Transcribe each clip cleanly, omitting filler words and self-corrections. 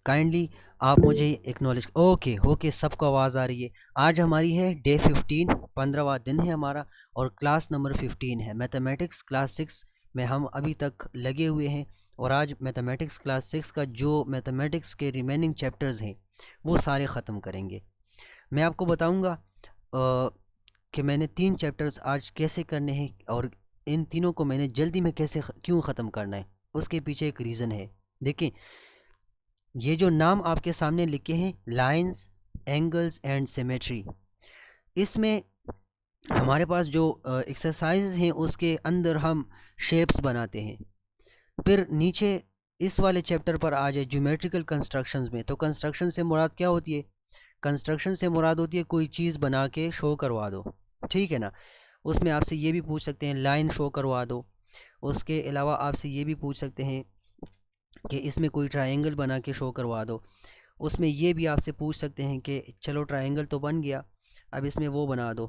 Kindly आप मुझे acknowledge. Okay, सबको आवाज़ आ रही है। आज हमारी है डे 15, 15वां दिन है हमारा, और क्लास नंबर 15 है मैथमेटिक्स क्लास 6 में हम अभी तक लगे हुए हैं। और आज मैथमेटिक्स क्लास 6 का जो मैथमेटिक्स के रिमेनिंग चैप्टर्स हैं वो सारे ख़त्म करेंगे। मैं आपको बताऊंगा कि मैंने 3 चैप्टर्स आज कैसे करने हैं, और इन तीनों को मैंने जल्दी में कैसे क्यों ख़त्म करना है, उसके पीछे एक रीज़न है। देखिए, ये जो नाम आपके सामने लिखे हैं, लाइंस, एंगल्स एंड सिमेट्री, इसमें हमारे पास जो एक्सरसाइज हैं उसके अंदर हम शेप्स बनाते हैं। फिर नीचे इस वाले चैप्टर पर आ जाए ज्योमेट्रिकल कंस्ट्रक्शंस में, तो कंस्ट्रक्शन से मुराद क्या होती है? कंस्ट्रक्शन से मुराद होती है कोई चीज़ बना के शो करवा दो, ठीक है ना। उसमें आपसे ये भी पूछ सकते हैं लाइन शो करवा दो। उसके अलावा आपसे ये भी पूछ सकते हैं कि इसमें कोई ट्रायंगल बना के शो करवा दो। उसमें ये भी आपसे पूछ सकते हैं कि चलो ट्रायंगल तो बन गया, अब इसमें वो बना दो,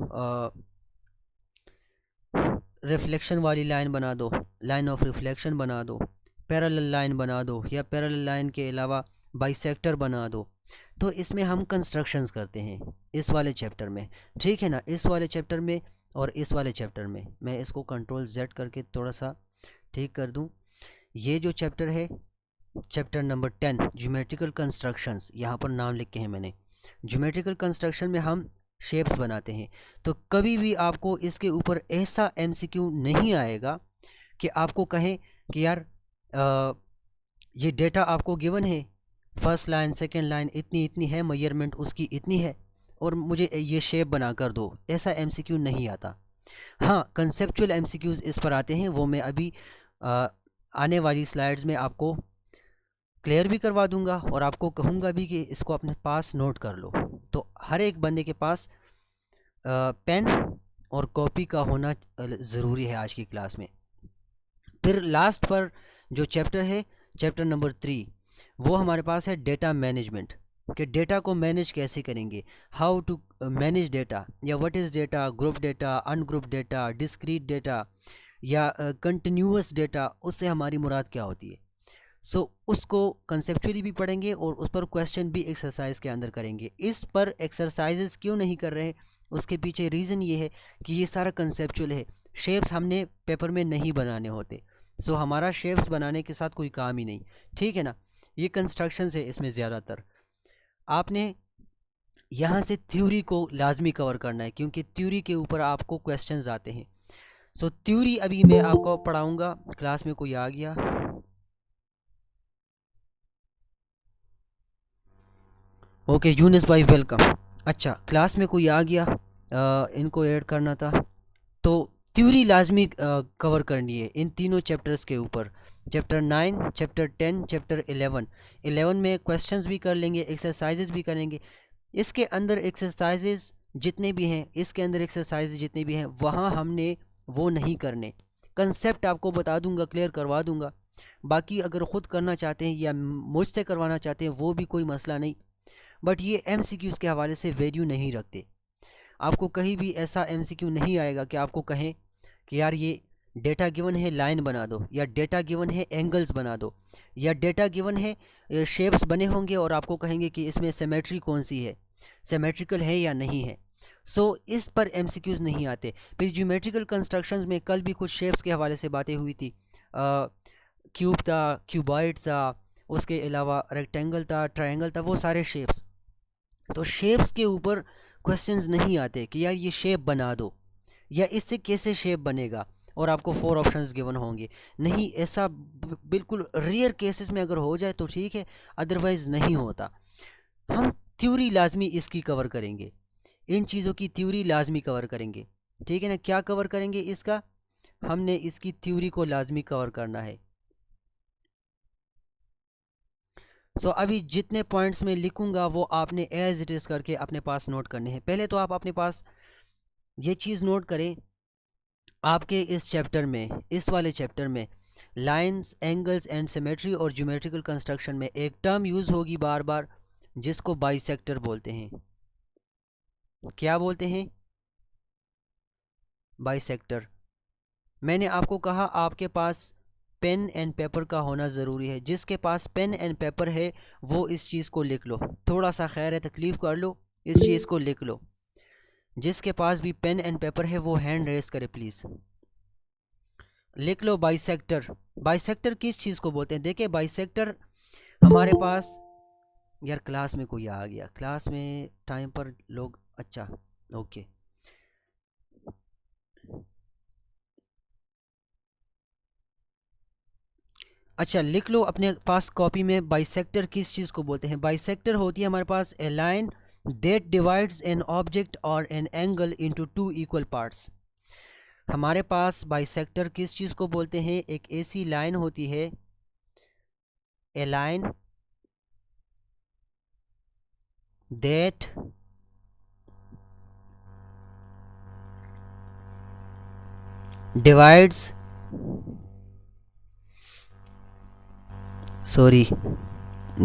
रिफ्लेक्शन वाली लाइन बना दो, लाइन ऑफ रिफ्लेक्शन बना दो, पैरेलल लाइन बना दो, या पैरेलल लाइन के अलावा बाइसेक्टर बना दो। तो इसमें हम कंस्ट्रक्शंस करते हैं इस वाले चैप्टर में, ठीक है ना। इस वाले चैप्टर में और इस वाले चैप्टर में मैं इसको कंट्रोल Z करके थोड़ा सा ठीक कर दूं। ये जो चैप्टर है, चैप्टर नंबर 10 ज्योमेट्रिकल कंस्ट्रक्शंस, यहाँ पर नाम लिखे हैं मैंने। ज्योमेट्रिकल कंस्ट्रक्शन में हम शेप्स बनाते हैं। तो कभी भी आपको इसके ऊपर ऐसा MCQ नहीं आएगा कि आपको कहें कि यार ये डेटा आपको गिवन है, फर्स्ट लाइन सेकंड लाइन इतनी इतनी है, मेजरमेंट उसकी इतनी है, और मुझे ये शेप बना कर दो। ऐसा MCQ नहीं आता। हाँ, कंसेप्चुअल MCQs इस पर आते हैं, वो मैं अभी आने वाली स्लाइड्स में आपको क्लियर भी करवा दूंगा, और आपको कहूँगा भी कि इसको अपने पास नोट कर लो। तो हर एक बंदे के पास पेन और कॉपी का होना ज़रूरी है आज की क्लास में। फिर लास्ट पर जो चैप्टर है, चैप्टर नंबर 3, वो हमारे पास है डेटा मैनेजमेंट, कि डेटा को मैनेज कैसे करेंगे, हाउ टू मैनेज डेटा, या what is data, group data, ungroup data, discrete data, या कंटिन्यूअस डेटा, उससे हमारी मुराद क्या होती है। उसको कंसेप्चुअली भी पढ़ेंगे और उस पर क्वेश्चन भी एक्सरसाइज के अंदर करेंगे। इस पर एक्सरसाइजेस क्यों नहीं कर रहे हैं, उसके पीछे रीज़न ये है कि ये सारा कंसेप्चुअल है। शेप्स हमने पेपर में नहीं बनाने होते, हमारा शेप्स बनाने के साथ कोई काम ही नहीं, ठीक है ना। ये कंस्ट्रक्शन है, इसमें ज़्यादातर आपने यहाँ से थ्योरी को लाजमी कवर करना है, क्योंकि थ्योरी के ऊपर आपको क्वेश्चंस आते हैं। थ्योरी अभी मैं आपको पढ़ाऊँगा। क्लास में कोई आ गया? ओके यूनिस भाई वेलकम। अच्छा, क्लास में कोई आ गया, इनको ऐड करना था। तो थ्योरी लाजमी कवर करनी है इन तीनों चैप्टर्स के ऊपर, चैप्टर 9, चैप्टर 10, चैप्टर 11 में क्वेश्चंस भी कर लेंगे, एक्सरसाइजेज भी करेंगे। इसके अंदर एक्सरसाइजेज जितने भी हैं, इसके अंदर एक्सरसाइज जितने भी हैं, वहाँ हमने वो नहीं करने। कंसेप्ट आपको बता दूंगा, क्लियर करवा दूंगा। बाकी अगर ख़ुद करना चाहते हैं या मुझसे करवाना चाहते हैं वो भी कोई मसला नहीं, बट ये MCQs के हवाले से वैल्यू नहीं रखते। आपको कहीं भी ऐसा MCQ नहीं आएगा कि आपको कहें कि यार ये डेटा गिवन है लाइन बना दो, या डेटा गिवन है एंगल्स बना दो, या डेटा गिवन है शेप्स बने होंगे और आपको कहेंगे कि इसमें सिमेट्री कौन सी है, सिमेट्रिकल है या नहीं है। इस पर MCQs नहीं आते। फिर ज्योमेट्रिकल कंस्ट्रक्शंस में कल भी कुछ शेप्स के हवाले से बातें हुई थी। क्यूब था, क्यूबॉइड था, उसके अलावा रेक्टेंगल था, ट्रायंगल था, वो सारे शेप्स। तो शेप्स के ऊपर क्वेश्चंस नहीं आते कि यार ये शेप बना दो, या इससे कैसे शेप बनेगा, और आपको 4 ऑप्शंस गिवन होंगे। नहीं, ऐसा बिल्कुल रेयर केसेस में अगर हो जाए तो ठीक है, अदरवाइज़ नहीं होता। हम थ्योरी लाजमी इसकी कवर करेंगे, इन चीज़ों की थ्योरी लाजमी कवर करेंगे, ठीक है ना। क्या कवर करेंगे इसका? हमने इसकी थ्योरी को लाजमी कवर करना है। अभी जितने पॉइंट्स में लिखूंगा वो आपने एज इट इज़ करके अपने पास नोट करने हैं। पहले तो आप अपने पास ये चीज़ नोट करें, आपके इस चैप्टर में, इस वाले चैप्टर में लाइंस, एंगल्स एंड सिमेट्री और ज्योमेट्रिकल कंस्ट्रक्शन में एक टर्म यूज़ होगी बार बार, जिसको बाइसेक्टर बोलते हैं। क्या बोलते हैं? बाइसेक्टर। मैंने आपको कहा आपके पास पेन एंड पेपर का होना ज़रूरी है। जिसके पास पेन एंड पेपर है वो इस चीज़ को लिख लो, थोड़ा सा खैर है तकलीफ़ कर लो, इस चीज़ को लिख लो। जिसके पास भी पेन एंड पेपर है वो हैंड रेस करे प्लीज़, लिख लो बाइसेक्टर। बाइसेक्टर किस चीज़ को बोलते हैं? देखिए बाइसेक्टर हमारे पास, यार क्लास में कोई आ गया, क्लास में टाइम पर लोग, अच्छा ओके। अच्छा लिख लो अपने पास कॉपी में, बाइसेक्टर किस चीज़ को बोलते हैं? बाइसेक्टर होती है हमारे पास a line that divides an object और an angle into two equal parts. हमारे पास बाइसेक्टर किस चीज़ को बोलते हैं? एक ऐसी लाइन होती है, a line that divides, sorry,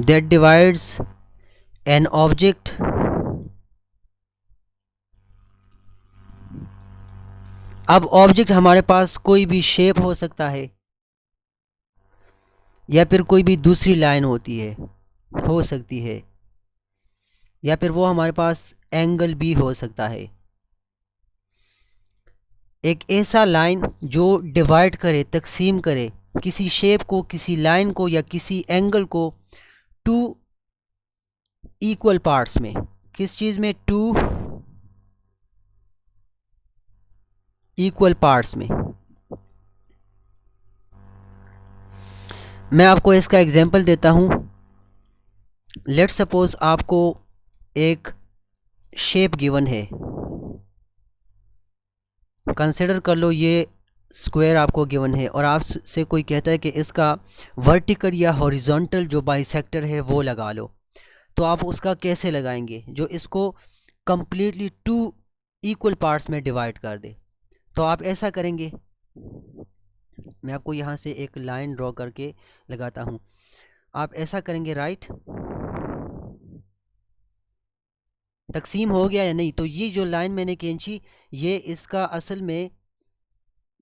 that divides an object अब ऑब्जेक्ट हमारे पास कोई भी शेप हो सकता है या फिर कोई भी दूसरी लाइन होती है, हो सकती है, या फिर वो हमारे पास एंगल भी हो सकता है। एक ऐसा लाइन जो डिवाइड करे, तकसीम करे किसी शेप को, किसी लाइन को या किसी एंगल को टू इक्वल पार्ट्स में। किस चीज़ में? टू इक्वल पार्ट्स में। मैं आपको इसका एग्जांपल देता हूँ। लेट्स सपोज आपको एक शेप गिवन है, कंसिडर कर लो ये स्क्वायर आपको गिवन है और आपसे कोई कहता है कि इसका वर्टिकल या हॉरिजॉन्टल जो बाइसेक्टर है वो लगा लो, तो आप उसका कैसे लगाएंगे जो इसको कंप्लीटली टू इक्वल पार्ट्स में डिवाइड कर दे? तो आप ऐसा करेंगे, मैं आपको यहाँ से एक लाइन ड्रॉ करके लगाता हूँ। आप ऐसा करेंगे, राइट, तकसीम हो गया या नहीं? तो ये जो लाइन मैंने खींची ये इसका असल में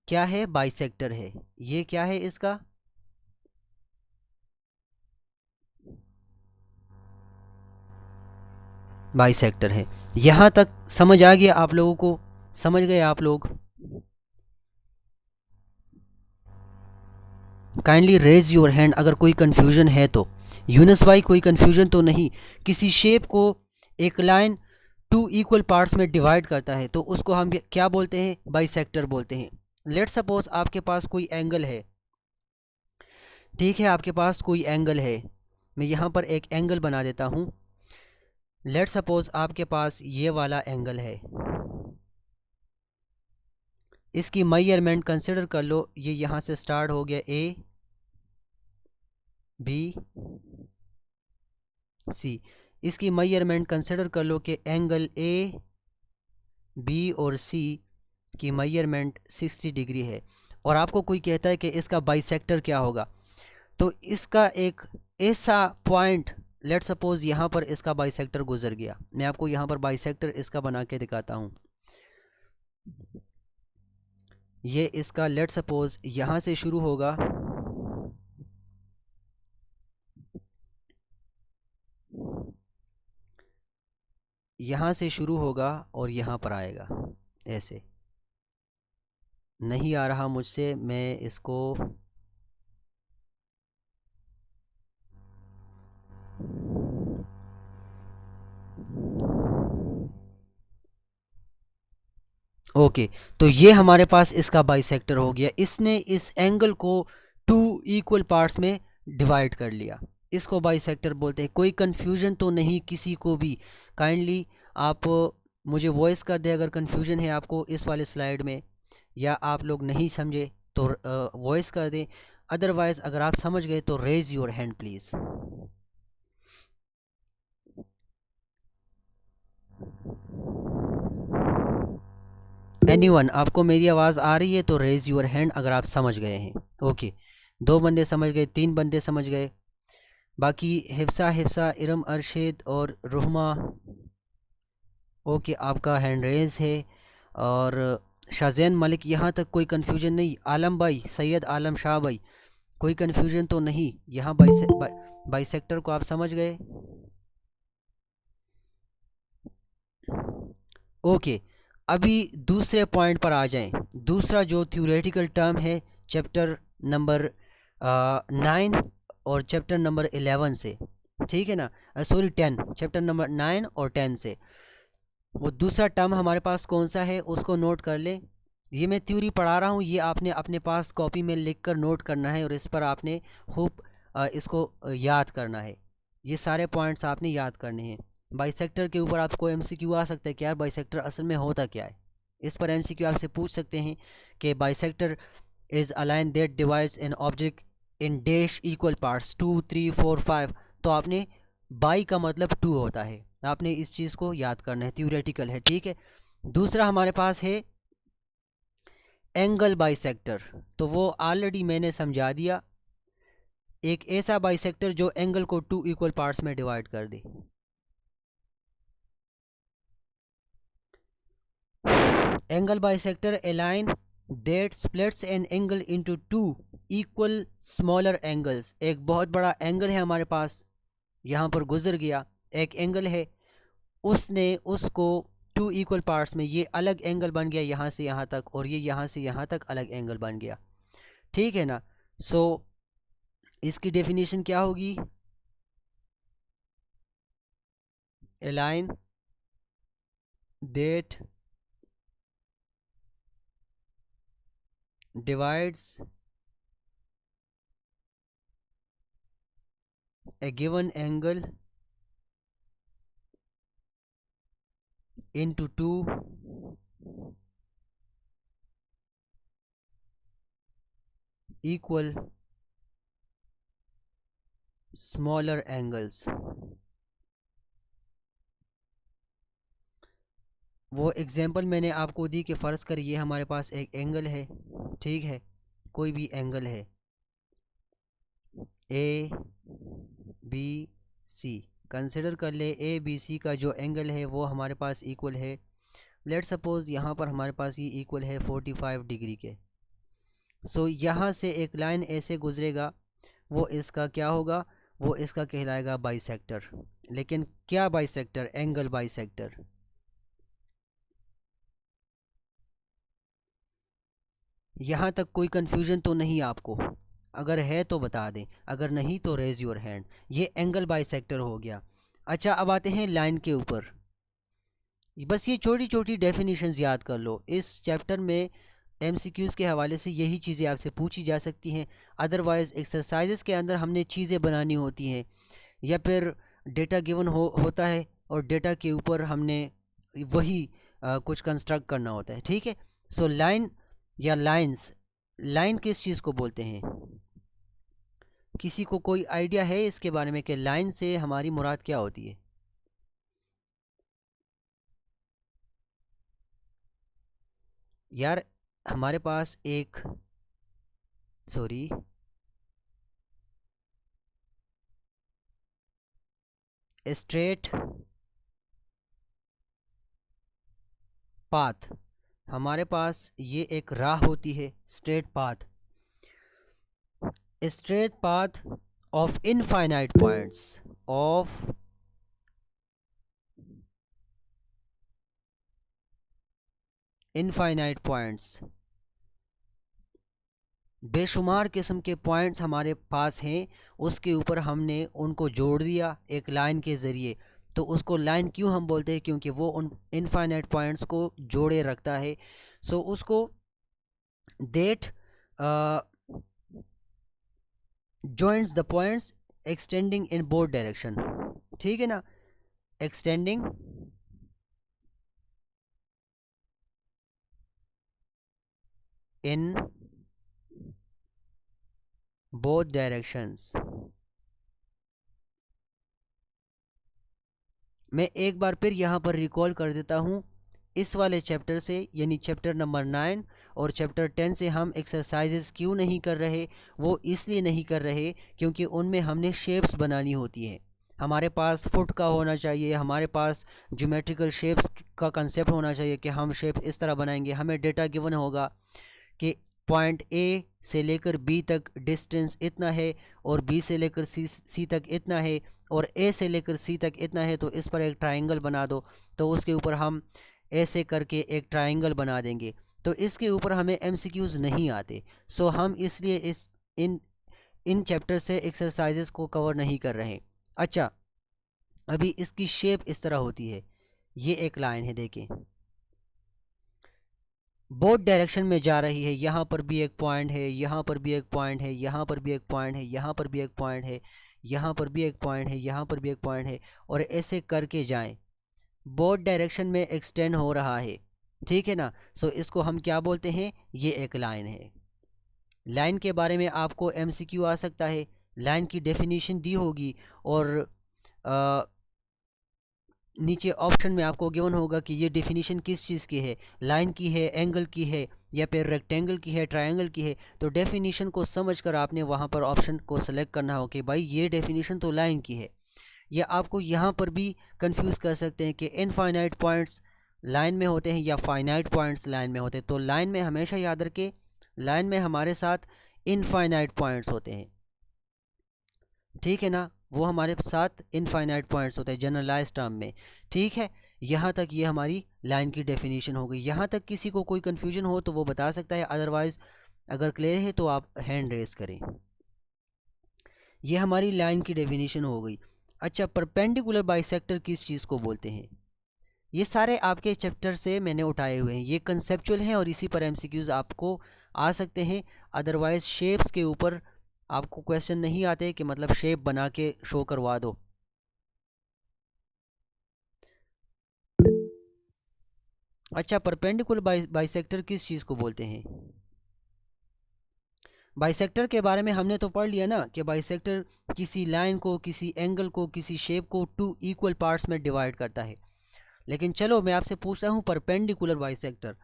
क्या है? बाइसेक्टर है। ये क्या है? इसका बाइसेक्टर है। यहाँ तक समझ आ गया आप लोगों को? समझ गए आप लोग? काइंडली रेज योर हैंड अगर कोई कन्फ्यूजन है तो। यूनुस भाई कोई कन्फ्यूजन तो नहीं? किसी शेप को एक लाइन टू इक्वल पार्ट्स में डिवाइड करता है तो उसको हम क्या बोलते हैं? बाइसेक्टर बोलते हैं। लेट्स सपोज आपके पास कोई एंगल है, ठीक है, आपके पास कोई एंगल है, मैं यहाँ पर एक एंगल बना देता हूँ। लेट्स सपोज आपके पास ये वाला एंगल है, इसकी मेजरमेंट कंसिडर कर लो, ये यहाँ से स्टार्ट हो गया ए बी सी। इसकी मेजरमेंट कंसिडर कर लो कि एंगल ए बी और सी की मेजरमेंट 60 डिग्री है और आपको कोई कहता है कि इसका बाइसेक्टर क्या होगा? तो इसका एक ऐसा पॉइंट, लेट सपोज यहाँ पर इसका बाइसेक्टर गुजर गया। मैं आपको यहाँ पर बाइसेक्टर इसका बना के दिखाता हूँ। ये इसका लेट सपोज यहाँ से शुरू होगा, यहाँ से शुरू होगा और यहाँ पर आएगा। ऐसे नहीं आ रहा मुझसे, मैं इसको ओके तो ये हमारे पास इसका बाइसेक्टर हो गया। इसने इस एंगल को टू इक्वल पार्ट्स में डिवाइड कर लिया, इसको बाइसेक्टर बोलते हैं। कोई कन्फ्यूजन तो नहीं किसी को भी? काइंडली आप मुझे वॉइस कर दे अगर कन्फ्यूजन है आपको इस वाले स्लाइड में, या आप लोग नहीं समझे तो वॉइस कर दें। अदरवाइज़ अगर आप समझ गए तो raise your hand please. Anyone, आपको मेरी आवाज़ आ रही है तो रेज योर हैंड अगर आप समझ गए हैं। ओके, 2 बंदे समझ गए, 3 बंदे समझ गए, बाकी हिफ्सा, इरम, अरशद और रुहमा, ओके आपका हैंड रेज है। और शाहजैन मलिक, यहाँ तक कोई कन्फ्यूजन नहीं? आलम भाई, सैयद आलम शाह भाई, कोई कन्फ्यूजन तो नहीं यहाँ? बाइसेक्टर को आप समझ गए? ओके, अभी दूसरे पॉइंट पर आ जाएं। दूसरा जो थ्योरेटिकल टर्म है चैप्टर नंबर 9 और चैप्टर नंबर 11 से, ठीक है ना, सॉरी 10, चैप्टर नंबर 9 और 10 से, वो दूसरा टर्म हमारे पास कौन सा है उसको नोट कर लें। ये मैं थ्योरी पढ़ा रहा हूँ, ये आपने अपने पास कॉपी में लिख कर नोट करना है और इस पर आपने खूब इसको याद करना है। ये सारे पॉइंट्स आपने याद करने हैं। बाइसेक्टर के ऊपर आपको एमसीक्यू आ सकता है कि यार बाइसेक्टर असल में होता क्या है। इस पर एमसीक्यू आपसे पूछ सकते हैं कि bisector is a line that divides an object in dash equal parts 2, 3, 4, 5। तो आपने बाई का मतलब 2 होता है, आपने इस चीज़ को याद करना है, थ्योरेटिकल है, ठीक है। दूसरा हमारे पास है एंगल बाइसेक्टर, तो वो ऑलरेडी मैंने समझा दिया। एक ऐसा बाइसेक्टर जो एंगल को 2 इक्वल पार्ट्स में डिवाइड कर दे। Angle bisector a line that splits an angle into 2 equal smaller angles. एक बहुत बड़ा एंगल है हमारे पास, यहाँ पर गुजर गया एक एंगल है, उसने उसको 2 इक्वल पार्ट्स में, ये अलग एंगल बन गया यहाँ से यहाँ तक और ये यहाँ से यहाँ तक अलग एंगल बन गया, ठीक है ना। सो इसकी डेफिनेशन क्या होगी? A line that divides a given angle into 2 equal smaller angles। वो एग्जांपल मैंने आपको दी कि फ़र्ज़ करिए हमारे पास एक एंगल है, ठीक है, कोई भी एंगल है ए बी सी, कंसिडर कर ले ए बी सी का जो एंगल है वो हमारे पास इक्वल है, लेट सपोज़ यहाँ पर हमारे पास ये इक्वल है 45 डिग्री के। सो यहाँ से एक लाइन ऐसे गुजरेगा, वो इसका क्या होगा? वो इसका कहलाएगा बाइसेक्टर। लेकिन क्या बाइसेक्टर? Angle bisector. यहाँ तक कोई कन्फ्यूजन तो नहीं आपको? अगर है तो बता दें, अगर नहीं तो रेज योर हैंड। ये एंगल बाइसेक्टर हो गया। अच्छा, अब आते हैं लाइन के ऊपर। बस ये छोटी छोटी डेफिनेशंस याद कर लो। इस चैप्टर में एमसीक्यूज़ के हवाले से यही चीज़ें आपसे पूछी जा सकती हैं। अदरवाइज़ एक्सरसाइजेस के अंदर हमने चीज़ें बनानी होती हैं या फिर डेटा गिवन होता है और डेटा के ऊपर हमने वही कुछ कंस्ट्रक्ट करना होता है, ठीक है। सो लाइन या लाइंस, लाइन किस चीज़ को बोलते हैं? किसी को कोई आइडिया है इसके बारे में कि लाइन से हमारी मुराद क्या होती है? यार हमारे पास एक स्ट्रेट पाथ, हमारे पास ये एक राह होती है straight path, straight path of infinite points, of infinite points. बेशुमार किस्म के पॉइंट्स हमारे पास हैं, उसके ऊपर हमने उनको जोड़ दिया एक लाइन के ज़रिए। तो उसको लाइन क्यों हम बोलते हैं? क्योंकि वो उन इनफाइनाइट पॉइंट्स को जोड़े रखता है। सो उसको that joints the points extending in both direction, ठीक है ना, एक्सटेंडिंग इन बोथ डायरेक्शंस। मैं एक बार फिर यहाँ पर रिकॉल कर देता हूँ, इस वाले चैप्टर से यानी चैप्टर नंबर 9 और चैप्टर 10 से हम एक्सरसाइजेस क्यों नहीं कर रहे? वो इसलिए नहीं कर रहे क्योंकि उनमें हमने शेप्स बनानी होती है। हमारे पास फुट का होना चाहिए, हमारे पास ज्योमेट्रिकल शेप्स का कंसेप्ट होना चाहिए कि हम शेप इस तरह बनाएंगे। हमें डेटा गिवन होगा कि पॉइंट ए से लेकर बी तक डिस्टेंस इतना है और बी से लेकर सी तक इतना है और ए से लेकर सी तक इतना है, तो इस पर एक ट्रायंगल बना दो। तो उसके ऊपर हम ऐसे करके एक ट्रायंगल बना देंगे। तो इसके ऊपर हमें एमसीक्यूज़ नहीं आते, सो हम इसलिए इन चैप्टर से एक्सरसाइजेस को कवर नहीं कर रहे। अच्छा, अभी इसकी शेप इस तरह होती है। ये एक लाइन है, देखें बोथ डायरेक्शन में जा रही है। यहाँ पर भी एक पॉइंट है, यहाँ पर भी एक पॉइंट है, यहाँ पर भी एक पॉइंट है, यहाँ पर भी एक पॉइंट है, यहाँ पर भी एक पॉइंट है, यहाँ पर भी एक पॉइंट है, और ऐसे करके जाएं। बोथ डायरेक्शन में एक्सटेंड हो रहा है, ठीक है ना। सो इसको हम क्या बोलते हैं, ये एक लाइन है। लाइन के बारे में आपको एमसीक्यू आ सकता है, लाइन की डेफिनेशन दी होगी और नीचे ऑप्शन में आपको गिवन होगा कि ये डेफिनेशन किस चीज़ की है, लाइन की है, एंगल की है, या फिर रेक्टेंगल की है, ट्रायंगल की है। तो डेफिनेशन को समझकर आपने वहाँ पर ऑप्शन को सेलेक्ट करना हो कि भाई ये डेफिनेशन तो लाइन की है। या आपको यहाँ पर भी कंफ्यूज कर सकते हैं कि इनफाइनाइट पॉइंट्स लाइन में होते हैं या फाइनाइट पॉइंट्स लाइन में होते हैं। तो लाइन में हमेशा याद रखें, लाइन में हमारे साथ इनफाइनाइट पॉइंट्स होते हैं, ठीक है ना, वो हमारे साथ इनफाइनाइट पॉइंट्स होते हैं जनरलाइज टर्म में, ठीक है। यहाँ तक ये हमारी लाइन की डेफिनेशन हो गई। यहाँ तक किसी को कोई कन्फ्यूजन हो तो वो बता सकता है, अदरवाइज़ अगर क्लियर है तो आप हैंड रेस करें। ये हमारी लाइन की डेफिनेशन हो गई। अच्छा, परपेंडिकुलर बाइसेक्टर किस चीज़ को बोलते हैं? ये सारे आपके चैप्टर से मैंने उठाए हुए हैं, ये कंसेप्चुअल हैं और इसी पर एमसीक्यूज़ आपको आ सकते हैं। अदरवाइज़ शेप्स के ऊपर आपको क्वेश्चन नहीं आते कि मतलब शेप बना के शो करवा दो। अच्छा, परपेंडिकुलर बाइसेक्टर किस चीज़ को बोलते हैं? बाइसेक्टर के बारे में हमने तो पढ़ लिया ना कि बाइसेक्टर किसी लाइन को, किसी एंगल को, किसी शेप को 2 इक्वल पार्ट्स में डिवाइड करता है। लेकिन चलो मैं आपसे पूछता हूँ परपेंडिकुलर बाइसेक्टर।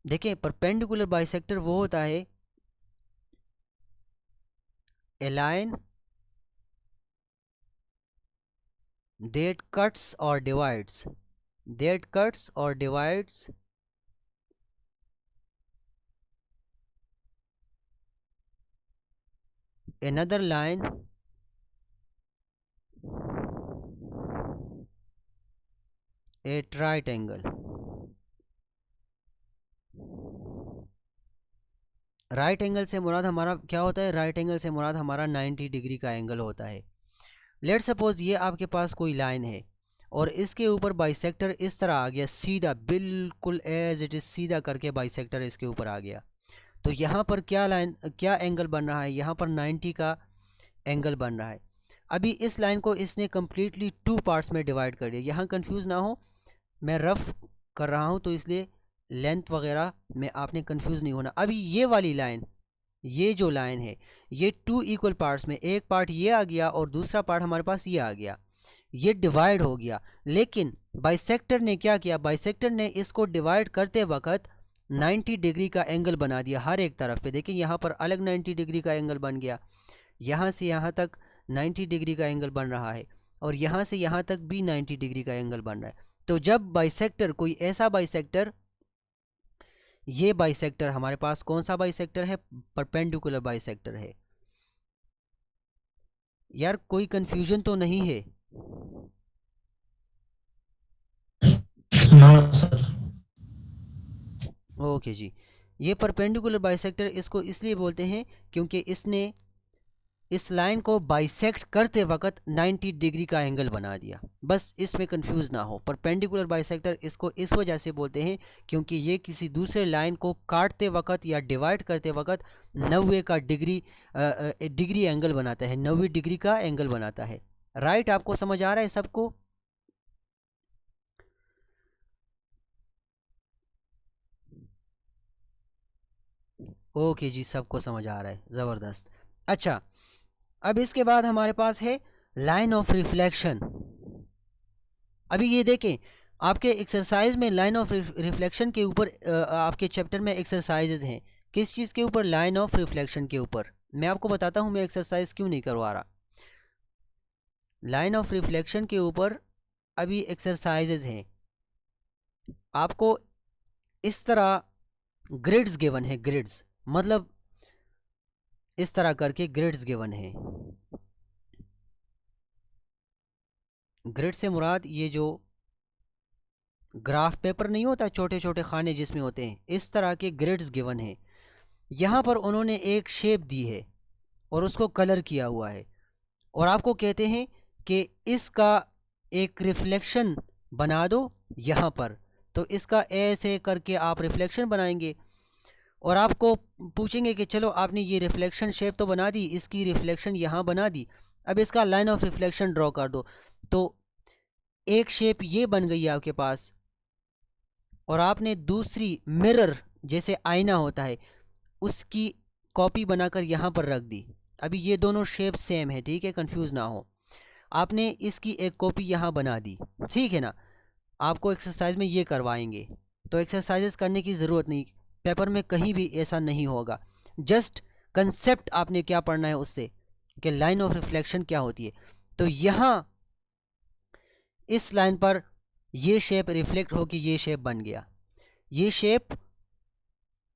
देखिए, परपेंडिकुलर बाइसेक्टर वो होता है a line that cuts or divides another line at right angle। Right angle से मुराद हमारा क्या होता है? राइट एंगल से मुराद हमारा 90 डिग्री का एंगल होता है। लेट सपोज ये आपके पास कोई लाइन है और इसके ऊपर बाइसेक्टर इस तरह आ गया, सीधा बिल्कुल एज इट इज़ सीधा करके बाइसेक्टर इसके ऊपर आ गया। तो यहाँ पर क्या एंगल बन रहा है? यहाँ पर 90 का एंगल बन रहा है। अभी इस लाइन को इसने कम्प्लीटली 2 पार्ट्स में डिवाइड कर दिया। यहाँ कंफ्यूज ना हो, मैं रफ कर रहा हूँ तो इसलिए लेंथ वगैरह में आपने कंफ्यूज नहीं होना। अभी ये वाली लाइन, ये जो लाइन है, ये 2 इक्वल पार्ट्स में, एक पार्ट ये आ गया और दूसरा पार्ट हमारे पास ये आ गया, ये डिवाइड हो गया। लेकिन बाइसेक्टर ने क्या किया? बाइसेक्टर ने इसको डिवाइड करते वक्त 90 डिग्री का एंगल बना दिया हर एक तरफ पे। देखिए यहाँ पर अलग 90 डिग्री का एंगल बन गया, यहाँ से यहाँ तक 90 डिग्री का एंगल बन रहा है और यहाँ से यहाँ तक भी 90 डिग्री का एंगल बन रहा है। तो जब बाइसेक्टर, कोई ऐसा बाइसेक्टर, ये बाइसेक्टर हमारे पास कौन सा बाइसेक्टर है? परपेंडिकुलर बाइसेक्टर है। यार कोई कंफ्यूजन तो नहीं है? No sir. ओके जी। ये परपेंडिकुलर बाइसेक्टर इसको इसलिए बोलते हैं क्योंकि इसने इस लाइन को बाइसेक्ट करते वक्त 90 डिग्री का एंगल बना दिया। बस इसमें कंफ्यूज ना हो, परपेंडिकुलर बाइसेक्टर इसको इस वजह से बोलते हैं क्योंकि ये किसी दूसरे लाइन को काटते वक्त या डिवाइड करते वक्त 90 का डिग्री एंगल बनाता है, 90 डिग्री का एंगल बनाता है। राइट, आपको समझ आ रहा है सबको? ओके जी, सबको समझ आ रहा है, ज़बरदस्त। अच्छा, अब इसके बाद हमारे पास है लाइन ऑफ रिफ्लेक्शन। अभी ये देखें, आपके एक्सरसाइज में लाइन ऑफ रिफ्लेक्शन के ऊपर आपके चैप्टर में एक्सरसाइजेज हैं। किस चीज़ के ऊपर? लाइन ऑफ रिफ्लेक्शन के ऊपर। मैं आपको बताता हूँ मैं एक्सरसाइज क्यों नहीं करवा रहा। लाइन ऑफ रिफ्लेक्शन के ऊपर अभी एक्सरसाइजेज हैं। आपको इस तरह ग्रिड्स गिवन है, ग्रिड्स मतलब इस तरह करके ग्रिड्स गिवन है। ग्रिड से मुराद ये जो ग्राफ पेपर नहीं होता, छोटे छोटे खाने जिसमें होते हैं, इस तरह के ग्रिड्स गिवन हैं। यहाँ पर उन्होंने एक शेप दी है और उसको कलर किया हुआ है और आपको कहते हैं कि इसका एक रिफ्लेक्शन बना दो यहाँ पर। तो इसका ऐसे करके आप रिफ्लेक्शन बनाएंगे और आपको पूछेंगे कि चलो आपने ये रिफ्लेक्शन शेप तो बना दी, इसकी रिफ्लेक्शन यहाँ बना दी, अब इसका लाइन ऑफ रिफ्लेक्शन ड्रॉ कर दो। तो एक शेप ये बन गई है आपके पास और आपने दूसरी मिरर जैसे आईना होता है उसकी कॉपी बनाकर यहाँ पर रख दी। अभी ये दोनों शेप सेम है, ठीक है, कंफ्यूज ना हो। आपने इसकी एक कॉपी यहाँ बना दी, ठीक है ना। आपको एक्सरसाइज में ये करवाएंगे, तो एक्सरसाइजेस करने की ज़रूरत नहीं, पेपर में कहीं भी ऐसा नहीं होगा। जस्ट कंसेप्ट आपने क्या पढ़ना है उससे कि लाइन ऑफ रिफ्लेक्शन क्या होती है। तो यहाँ इस लाइन पर ये शेप रिफ्लेक्ट होकर ये शेप बन गया, ये शेप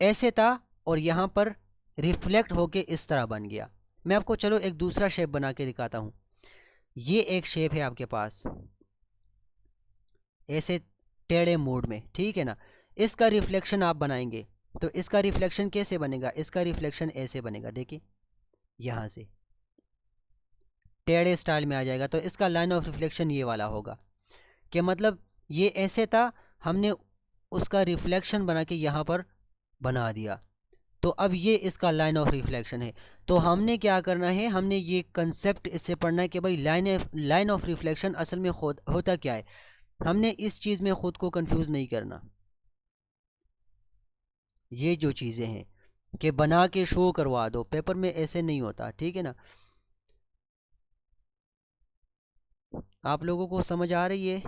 ऐसे था और यहाँ पर रिफ्लेक्ट होके इस तरह बन गया। मैं आपको चलो एक दूसरा शेप बना के दिखाता हूँ। ये एक शेप है आपके पास ऐसे टेढ़े मोड में, ठीक है ना। इसका रिफ्लेक्शन आप बनाएंगे तो इसका रिफ्लेक्शन कैसे बनेगा, इसका रिफ्लेक्शन ऐसे बनेगा, देखिए यहाँ से टेढ़े स्टाइल में आ जाएगा। तो इसका लाइन ऑफ रिफ्लेक्शन ये वाला होगा कि मतलब ये ऐसे था, हमने उसका रिफ्लेक्शन बना के यहाँ पर बना दिया, तो अब ये इसका लाइन ऑफ रिफ्लेक्शन है। तो हमने क्या करना है, हमने ये कंसेप्ट इससे पढ़ना है कि भाई लाइन ऑफ रिफ्लेक्शन असल में होता क्या है। हमने इस चीज़ में ख़ुद को कंफ्यूज नहीं करना। ये जो चीज़ें हैं कि बना के शो करवा दो, पेपर में ऐसे नहीं होता, ठीक है ना। आप लोगों को समझ आ रही है?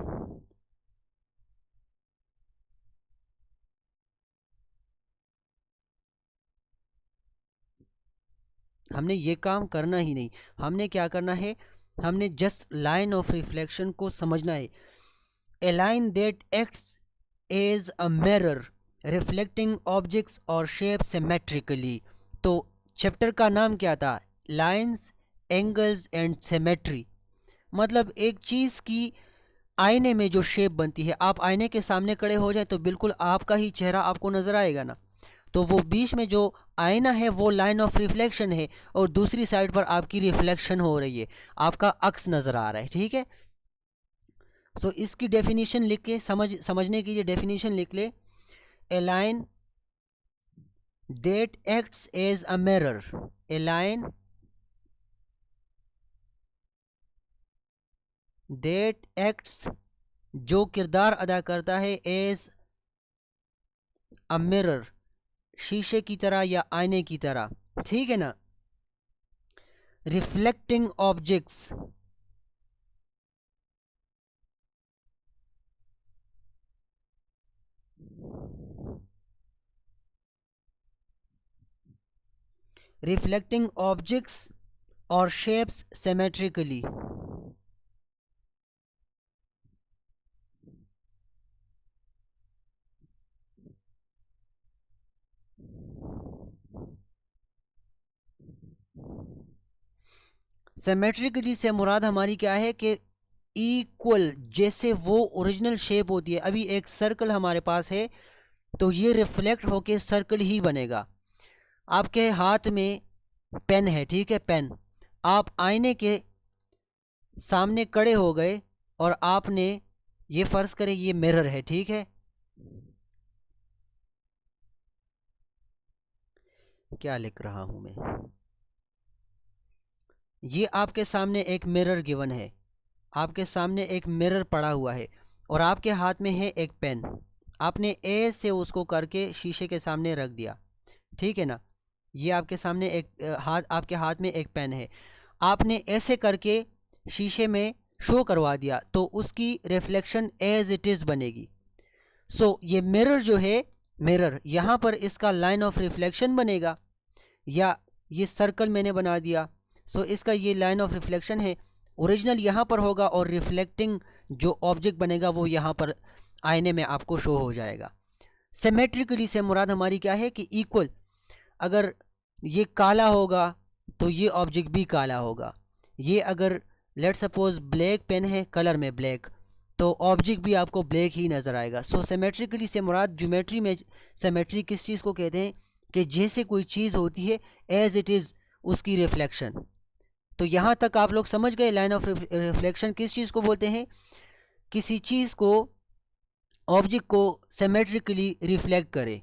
हमने ये काम करना ही नहीं। हमने क्या करना है, हमने जस्ट लाइन ऑफ रिफ्लेक्शन को समझना है। A line that acts as a mirror reflecting objects और शेप सिमेट्रिकली। तो चैप्टर का नाम क्या था, लाइंस, एंगल्स एंड सिमेट्री। मतलब एक चीज़ की आईने में जो शेप बनती है, आप आईने के सामने खड़े हो जाए तो बिल्कुल आपका ही चेहरा आपको नज़र आएगा ना, तो वो बीच में जो आईना है वो लाइन ऑफ रिफ्लेक्शन है और दूसरी साइड पर आपकी रिफ्लेक्शन हो रही है, आपका अक्स नज़र आ रहा है, ठीक है। सो इसकी डेफिनेशन लिख के समझने के लिए डेफिनेशन लिख ले, a line that acts as a mirror, a line that acts जो किरदार अदा करता है एज अ मिरर शीशे की तरह या आईने की तरह, ठीक है ना। रिफ्लेक्टिंग ऑब्जेक्ट्स, रिफ्लेक्टिंग ऑब्जेक्ट्स और शेप्स सिमेट्रिकली। सिमेट्रिकली से मुराद हमारी क्या है कि इक्वल, जैसे वो ओरिजिनल शेप होती है। अभी एक सर्कल हमारे पास है तो ये रिफ्लेक्ट होके सर्कल ही बनेगा। आपके हाथ में पेन है, ठीक है, पेन, आप आईने के सामने खड़े हो गए और आपने ये फ़र्ज़ करें ये मिरर है, ठीक है। क्या लिख रहा हूँ मैं, ये आपके सामने एक मिरर गिवन है, आपके सामने एक मिरर पड़ा हुआ है और आपके हाथ में है एक पेन। आपने ऐसे उसको करके शीशे के सामने रख दिया, ठीक है ना। ये आपके सामने एक आपके हाथ में एक पेन है, आपने ऐसे करके शीशे में शो करवा दिया तो उसकी रिफ्लेक्शन एज इट इज़ बनेगी। सो ये मिरर जो है, मिरर यहाँ पर इसका लाइन ऑफ रिफ्लेक्शन बनेगा, या ये सर्कल मैंने बना दिया, सो इसका ये लाइन ऑफ रिफ्लेक्शन है। ओरिजिनल यहाँ पर होगा और रिफ्लेक्टिंग जो ऑब्जेक्ट बनेगा वो यहाँ पर आईने में आपको शो हो जाएगा। सिमेट्रिकली से मुराद हमारी क्या है कि इक्वल, अगर ये काला होगा तो ये ऑब्जेक्ट भी काला होगा। ये अगर लेट सपोज ब्लैक पेन है, कलर में ब्लैक, तो ऑब्जेक्ट भी आपको ब्लैक ही नज़र आएगा। सो सिमेट्रिकली से मुराद ज्योमेट्री में सिमेट्री किस चीज़ को कहते हैं कि जैसे कोई चीज़ होती है एज इट इज़ उसकी रिफ्लेक्शन। तो यहाँ तक आप लोग समझ गए लाइन ऑफ रिफ्लेक्शन किस चीज़ को बोलते हैं? किसी चीज़ को, ऑब्जेक्ट को सिमेट्रिकली रिफ्लेक्ट करे,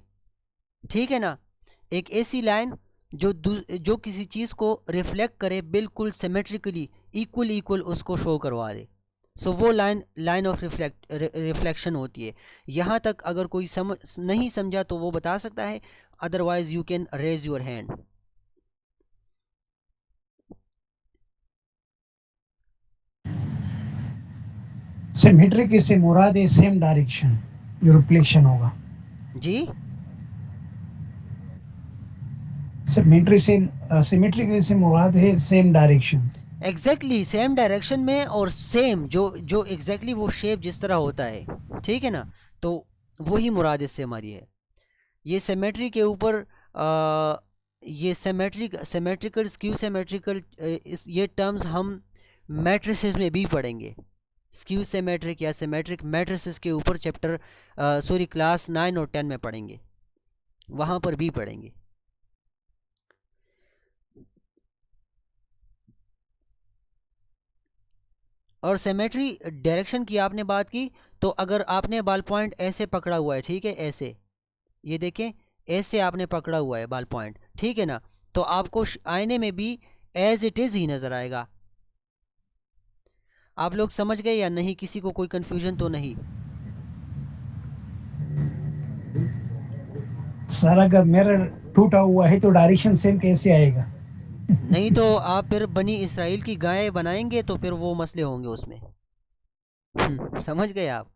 ठीक है ना। एक ऐसी लाइन जो किसी चीज़ को रिफ्लेक्ट करे बिल्कुल सिमेट्रिकली, इक्वल उसको शो करवा दे। सो वो लाइन ऑफ रिफ्लेक्शन होती है। यहाँ तक अगर कोई नहीं समझा तो वो बता सकता है, otherwise you can raise your hand. Symmetric से मुराद है सेम डायरेक्शन जो रिफ्लेक्शन होगा। जी, सिमेट्रिक से मुराद है same direction. Exactly same direction में, और सेम जो एग्जैक्टली वो शेप जिस तरह होता है, ठीक है ना। तो वही मुराद इससे हमारी है। ये सिमेट्री के ऊपर ये सिमेट्रिकल स्क्यू सिमेट्रिकल ये टर्म्स हम मैट्रिसेस में भी पढ़ेंगे। स्क्यू सिमेट्रिक या सिमेट्रिक मैट्रिसेस के ऊपर चैप्टर क्लास 9 और 10 में पढ़ेंगे, वहाँ पर भी पढ़ेंगे। और सिमेट्री डायरेक्शन की आपने बात की, तो अगर आपने बॉल पॉइंट ऐसे पकड़ा हुआ है, ठीक है, ऐसे, ये देखें, ऐसे आपने पकड़ा हुआ है बॉल पॉइंट, ठीक है ना, तो आपको आईने में भी एज इट इज़ ही नज़र आएगा। आप लोग समझ गए या नहीं? किसी को कोई कन्फ्यूजन तो नहीं? सर अगर मिरर टूटा हुआ है तो डायरेक्शन सेम कैसे आएगा? नहीं तो आप फिर बनी इसराइल की गाय बनाएंगे तो फिर वो मसले होंगे उसमें। समझ गए आप?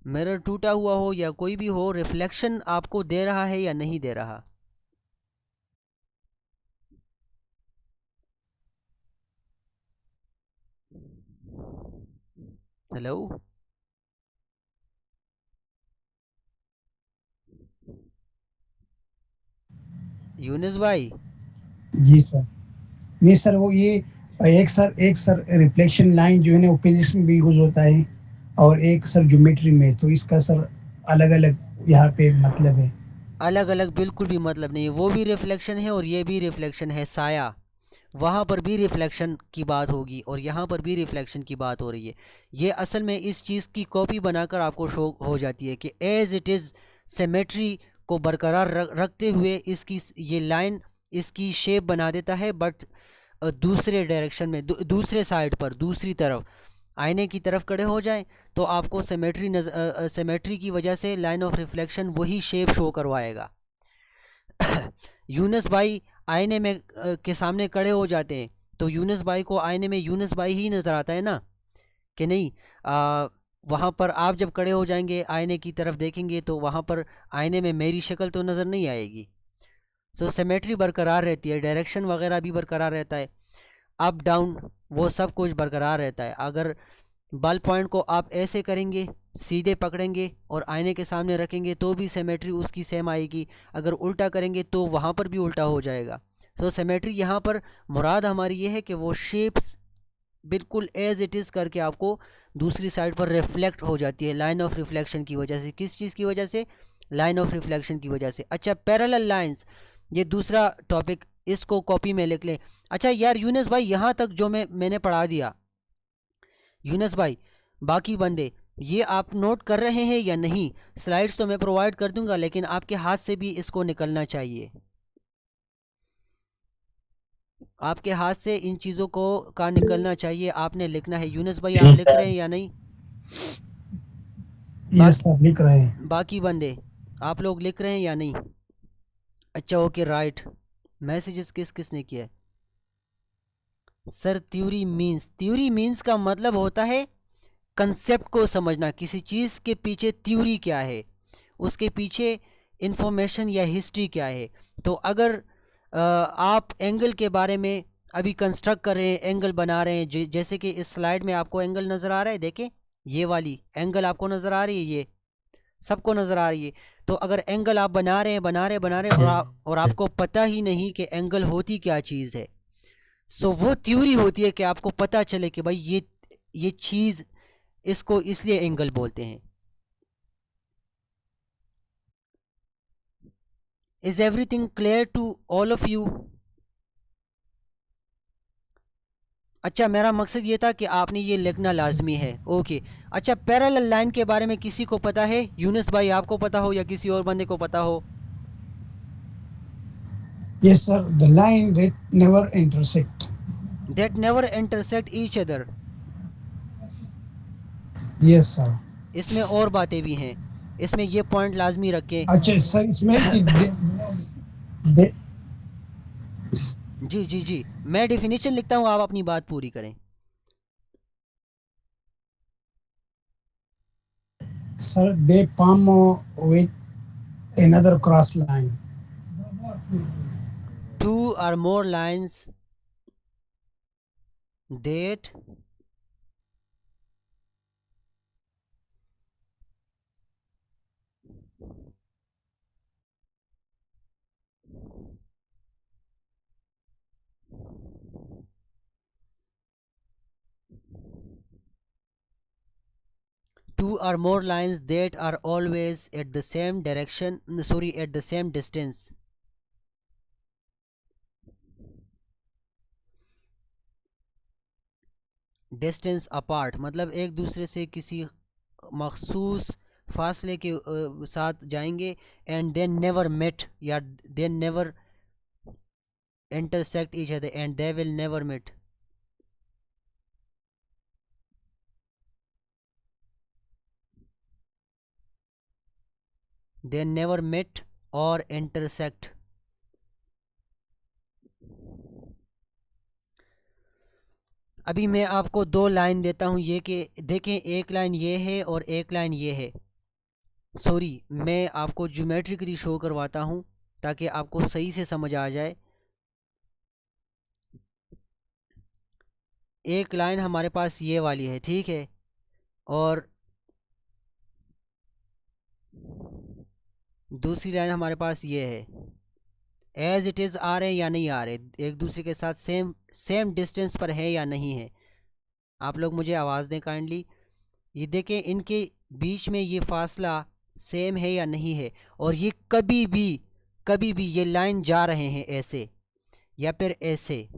मिरर टूटा हुआ हो या कोई भी हो, रिफ्लेक्शन आपको दे रहा है या नहीं दे रहा? हेलो यूनिस भाई। जी सर। नहीं सर, वो ये एक सर रिफ्लेक्शन लाइन जो है ना वो फिजिक्स में भी यूज होता है, और एक सर ज्योमेट्री में, तो इसका सर अलग अलग यहाँ पे मतलब है। अलग अलग बिल्कुल भी मतलब नहीं है, वो भी रिफ्लेक्शन है और ये भी रिफ्लेक्शन है। साया, वहाँ पर भी रिफ्लेक्शन की बात होगी और यहाँ पर भी रिफ्लेक्शन की बात हो रही है। ये असल में इस चीज़ की कॉपी बनाकर आपको शो हो जाती है कि एज इट इज़ सिमेट्री को बरकरार रखते हुए इसकी ये लाइन इसकी शेप बना देता है, बट दूसरे डायरेक्शन में, दूसरे साइड पर, दूसरी तरफ आईने की तरफ खड़े हो जाएं तो आपको सिमेट्री की वजह से लाइन ऑफ रिफ्लेक्शन वही शेप शो करवाएगा। यूनस भाई आईने में के सामने खड़े हो जाते हैं तो यूनस भाई को आईने में यूनस भाई ही नज़र आता है ना, कि नहीं? वहाँ पर आप जब खड़े हो जाएंगे आईने की तरफ देखेंगे तो वहाँ पर आईने में मेरी शक्ल तो नज़र नहीं आएगी। सो सिमेट्री बरकरार रहती है, डायरेक्शन वगैरह भी बरकरार रहता है, अप डाउन वो सब कुछ बरकरार रहता है। अगर बल पॉइंट को आप ऐसे करेंगे, सीधे पकड़ेंगे और आईने के सामने रखेंगे तो भी सिमेट्री उसकी सेम आएगी, अगर उल्टा करेंगे तो वहाँ पर भी उल्टा हो जाएगा। सो सिमेट्री यहाँ पर मुराद हमारी ये है कि वो शेप्स बिल्कुल एज इट इज़ करके आपको दूसरी साइड पर रिफ्लेक्ट हो जाती है लाइन ऑफ रिफ्लेक्शन की वजह से। किस चीज़ की वजह से? लाइन ऑफ रिफ्लेक्शन की वजह से। अच्छा, पैरेलल लाइंस, ये दूसरा टॉपिक, इसको कॉपी में लिख लें। अच्छा यार यूनस भाई, यहाँ तक जो मैंने पढ़ा दिया, यूनस भाई, बाकी बंदे ये आप नोट कर रहे हैं या नहीं? स्लाइड्स तो मैं प्रोवाइड कर दूंगा लेकिन आपके हाथ से भी इसको निकलना चाहिए। आपके हाथ से इन चीज़ों को का निकलना चाहिए, आपने लिखना है। यूनस भाई आप लिख रहे हैं या नहीं? यस बाकी सर, लिख रहे हैं। बाकी बंदे आप लोग लिख रहे हैं या नहीं? अच्छा ओके राइट। मैसेजेस किस किस ने किया है? सर थ्योरी मीन्स का मतलब होता है कंसेप्ट को समझना, किसी चीज़ के पीछे थ्योरी क्या है, उसके पीछे इंफॉर्मेशन या हिस्ट्री क्या है। तो अगर आप एंगल के बारे में अभी कंस्ट्रक्ट कर रहे हैं, एंगल बना रहे हैं, जैसे कि इस स्लाइड में आपको एंगल नज़र आ रहा है, देखें ये वाली एंगल आपको नज़र आ रही है, ये सबको नज़र आ रही है। तो अगर एंगल आप बना रहे हैं और आपको पता ही नहीं कि एंगल होती क्या चीज़ है, सो वो थ्योरी होती है कि आपको पता चले कि भाई ये चीज़, इसको इसलिए एंगल बोलते हैं। Is everything clear to all of you? अच्छा, मेरा मकसद ये था कि आपने ये लिखना लाजमी है। ओके। अच्छा, पैरेलल लाइन के बारे में किसी को पता है? यूनुस भाई आपको पता हो या किसी और बंदे को पता हो? Yes, sir. The line that never intersect. That never intersect each other. Yes, sir. इसमें और बातें भी हैं, इसमें ये पॉइंट लाजमी रखें। अच्छा सर, इसमें कि दे, जी जी जी, मैं डिफिनीशन लिखता हूँ, आप अपनी बात पूरी करें। sir, they palm with another cross line. Two or more lines that two or more lines that are always at the same direction, sorry, at the same distance. Distance apart मतलब एक दूसरे से किसी मखसूस फासले के साथ जाएंगे। एंड देन नेवर मेट या then never intersect each other and they will never met. They never met और इंटरसेक्ट। अभी मैं आपको दो लाइन देता हूँ, ये कि देखें, एक लाइन ये है और एक लाइन ये है। सॉरी, मैं आपको ज्योमेट्रिकली शो करवाता हूँ ताकि आपको सही से समझ आ जाए। एक लाइन हमारे पास ये वाली है, ठीक है, और दूसरी लाइन हमारे पास ये है। एज इट इज़ आ रहे हैं या नहीं आ रहे, एक दूसरे के साथ सेम डिस्टेंस पर है या नहीं है? आप लोग मुझे आवाज़ दें काइंडली। ये देखें, इनके बीच में ये फासला सेम है या नहीं है, और ये कभी भी ये लाइन जा रहे हैं ऐसे या फिर ऐसे,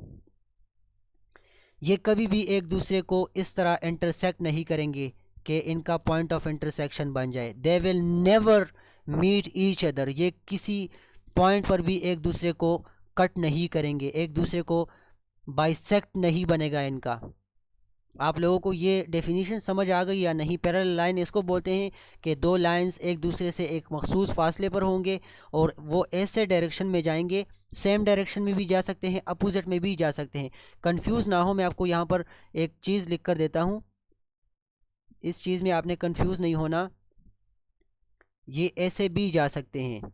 ये कभी भी एक दूसरे को इस तरह इंटरसेक्ट नहीं करेंगे कि इनका पॉइंट ऑफ इंटरसेक्शन बन जाए। They will never meet each other, ये किसी पॉइंट पर भी एक दूसरे को कट नहीं करेंगे, एक दूसरे को बाइसेक्ट नहीं बनेगा इनका। आप लोगों को ये डेफिनेशन समझ आ गई या नहीं? पैरेलल लाइन इसको बोलते हैं कि दो लाइंस एक दूसरे से एक मखसूस फासले पर होंगे और वो ऐसे डायरेक्शन में जाएंगे, सेम डायरेक्शन में भी जा सकते हैं, अपोजिट में भी जा सकते हैं। कंफ्यूज ना हो, मैं आपको यहाँ पर एक चीज़ लिख कर देता हूँ, इस चीज़ में आपने कंफ्यूज नहीं होना। ये ऐसे भी जा सकते हैं,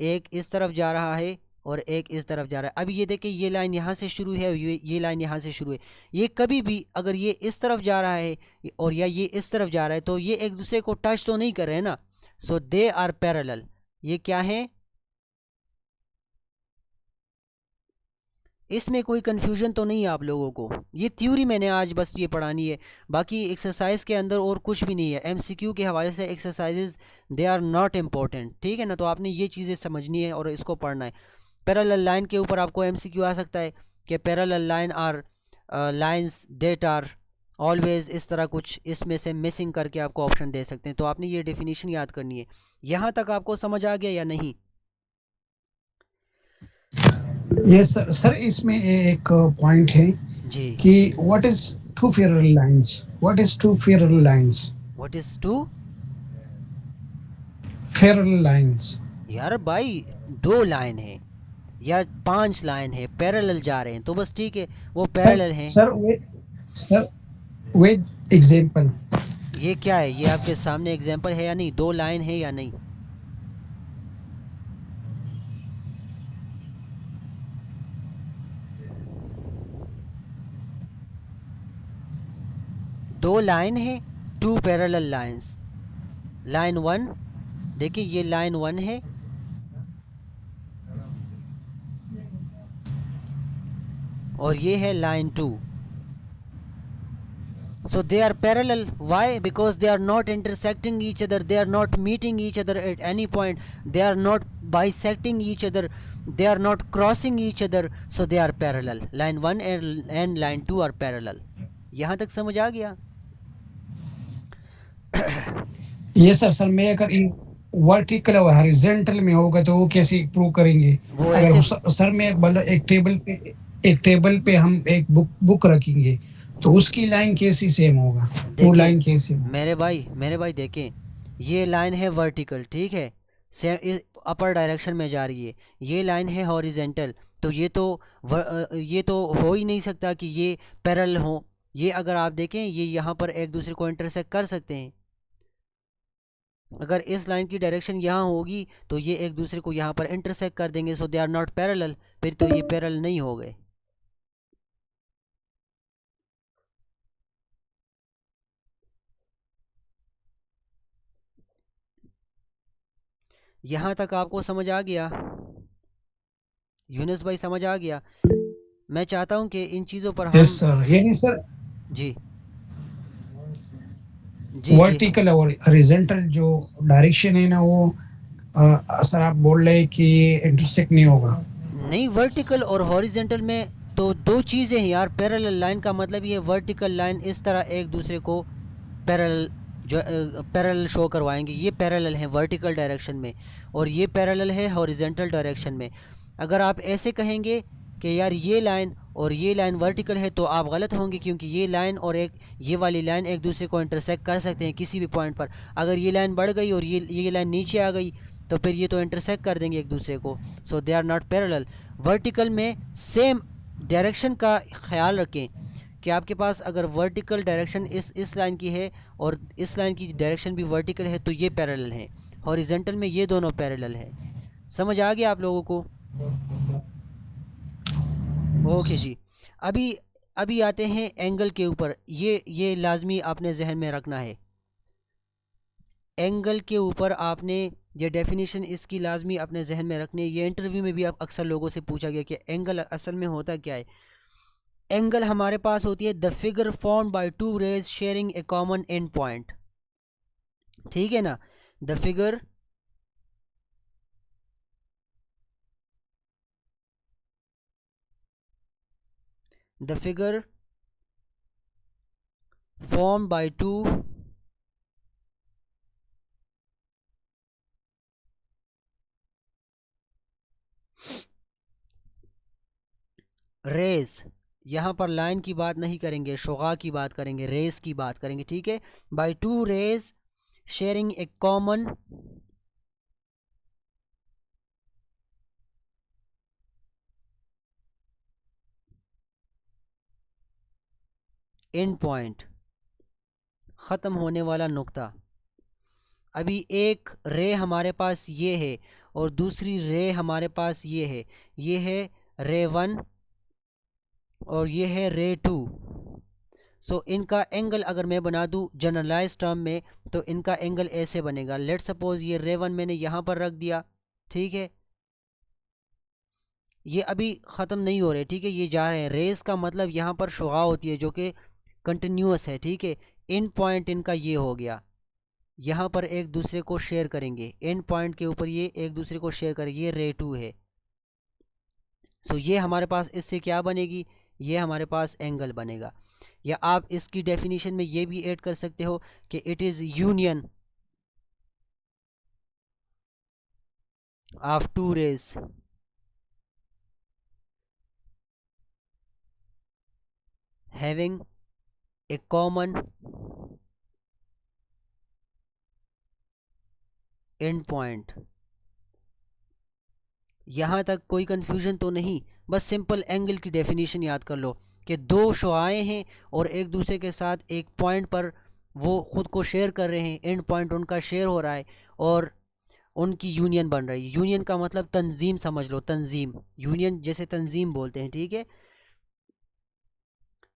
एक इस तरफ जा रहा है और एक इस तरफ जा रहा है। अब ये देखिए, ये लाइन यहाँ से शुरू है, ये लाइन यहाँ से शुरू है। ये कभी भी अगर ये इस तरफ जा रहा है और या ये इस तरफ जा रहा है तो ये एक दूसरे को टच तो नहीं कर रहे हैं ना। सो दे आर पैरेलल। ये क्या है? इसमें कोई कन्फ्यूजन तो नहीं है आप लोगों को? ये थ्योरी मैंने आज बस ये पढ़ानी है, बाकी एक्सरसाइज के अंदर और कुछ भी नहीं है। एमसीक्यू के हवाले से exercises they are not important, ठीक है ना? तो आपने ये चीज़ें समझनी है और इसको पढ़ना है। पैरेलल लाइन के ऊपर आपको एमसीक्यू आ सकता है कि parallel line or lines that are always, इस तरह कुछ इसमें से मिसिंग करके आपको ऑप्शन दे सकते हैं। तो आपने ये डेफिनेशन याद करनी है। यहाँ तक आपको समझ आ गया या नहीं? Yes sir. सर, इसमें एक पॉइंट है जी। कि what is two parallel lines, what is two parallel lines, what is two? Parallel lines. यार भाई, दो लाइन है या पांच लाइन है, पैरेलल जा रहे हैं तो बस ठीक है, वो सर पैरेलल हैं। Sir sir with example. ये क्या है? ये आपके सामने एग्जांपल है या नहीं? दो लाइन है या नहीं? दो लाइन है, टू पैरेलल लाइंस। लाइन 1 देखिए, ये लाइन 1 है और ये है line 2। So they are parallel. Why? Because they are not intersecting each other. They are not meeting each other at any point. They are not bisecting each other. They are not crossing each other. So they are parallel. Line 1 and line 2 are parallel. यहाँ तक समझ आ गया? ये sir मैं अगर in vertical और horizontal में होगा तो वो कैसे प्रूव करेंगे? वो अगर ऐसे सर मैं मतलब एक टेबल पे हम एक बुक रखेंगे तो उसकी लाइन कैसी सेम होगा? वो लाइन देखें कैसे होगा? मेरे भाई देखें, ये लाइन है वर्टिकल, ठीक है, से अपर डायरेक्शन में जा रही है। ये लाइन है हॉरिजेंटल, तो ये तो हो ही नहीं सकता कि ये पैरेलल हो। ये अगर आप देखें, ये यहाँ पर एक दूसरे को इंटरसेक्ट कर सकते हैं। अगर इस लाइन की डायरेक्शन यहाँ होगी तो ये एक दूसरे को यहाँ पर इंटरसेक्ट कर देंगे। सो दे आर नॉट पैरेलल, फिर तो ये पैरेलल नहीं हो गए। यहाँ तक आपको समझ आ गया? यूनुस भाई समझ आ गया? मैं चाहता हूँ कि इन चीज़ों पर यस हम सर। यानी सर जी जी जी वर्टिकल और हॉरिजॉन्टल जो डायरेक्शन है ना वो सर आप बोल रहे हैं कि ये इंटरसेक्ट नहीं होगा? नहीं, वर्टिकल और हॉरिजेंटल में तो दो चीज़ें हैं यार। पैरेलल लाइन का मतलब ये वर्टिकल लाइन इस तरह एक दूसरे को पैरेलल जो पैरेलल शो करवाएंगे। ये पैरेलल है वर्टिकल डायरेक्शन में और ये पैरेलल है हॉरिजेंटल डायरेक्शन में। अगर आप ऐसे कहेंगे कि यार ये लाइन और ये लाइन वर्टिकल है तो आप गलत होंगे, क्योंकि ये लाइन और ये वाली लाइन एक दूसरे को इंटरसेक्ट कर सकते हैं किसी भी पॉइंट पर। अगर ये लाइन बढ़ गई और ये लाइन नीचे आ गई तो फिर ये तो इंटरसेक्ट कर देंगे एक दूसरे को। So they are not parallel. Vertical में सेम डायरेक्शन का ख्याल रखें कि आपके पास अगर वर्टिकल डायरेक्शन इस लाइन की है और इस लाइन की डायरेक्शन भी वर्टिकल है तो ये पैरेलल है। हॉरिजेंटल में ये दोनों पैरेलल है। समझ आ गया आप लोगों को? ओके जी। अभी अभी आते हैं एंगल के ऊपर। ये लाजमी आपने जहन में रखना है। एंगल के ऊपर आपने ये डेफिनेशन इसकी लाजमी अपने जहन में रखनी है। ये इंटरव्यू में भी आप अक्सर लोगों से पूछा गया कि एंगल असल में होता क्या है। एंगल हमारे पास होती है the figure form by two rays sharing a common end point. ठीक है ना? The figure formed by two rays, यहाँ पर लाइन की बात नहीं करेंगे, शुगा की बात करेंगे, रेज की बात करेंगे। ठीक है? By two rays sharing a common end point, ख़त्म होने वाला नुक्ता। अभी एक रे हमारे पास ये है और दूसरी रे हमारे पास ये है। ये है रे 1 और ये है रे 2। सो इनका एंगल अगर मैं बना दूँ जनरलाइज टर्म में तो इनका एंगल ऐसे बनेगा। लेट सपोज ये रे 1 मैंने यहाँ पर रख दिया। ठीक है? ये अभी ख़त्म नहीं हो रहे, ठीक है, ये जा रहे हैं। रेस का मतलब यहाँ पर शुआ होती है जो कि कंटिन्यूस है। ठीक है? एंड पॉइंट इनका ये हो गया, यहाँ पर एक दूसरे को शेयर करेंगे। एंड पॉइंट के ऊपर ये एक दूसरे को शेयर करेंगे। ये रे 2 है। सो ये हमारे पास इससे क्या बनेगी? ये हमारे पास एंगल बनेगा। या आप इसकी डेफिनेशन में ये भी ऐड कर सकते हो कि it is union of two rays having a common end point. यहाँ तक कोई कन्फ्यूजन तो नहीं? बस सिंपल एंगल की डेफिनेशन याद कर लो कि दो शुआएँ हैं और एक दूसरे के साथ एक पॉइंट पर वो ख़ुद को शेयर कर रहे हैं। एंड पॉइंट उनका शेयर हो रहा है और उनकी यूनियन बन रही है। यूनियन का मतलब तंजीम समझ लो, तंजीम, यूनियन जैसे तंजीम बोलते हैं। ठीक है?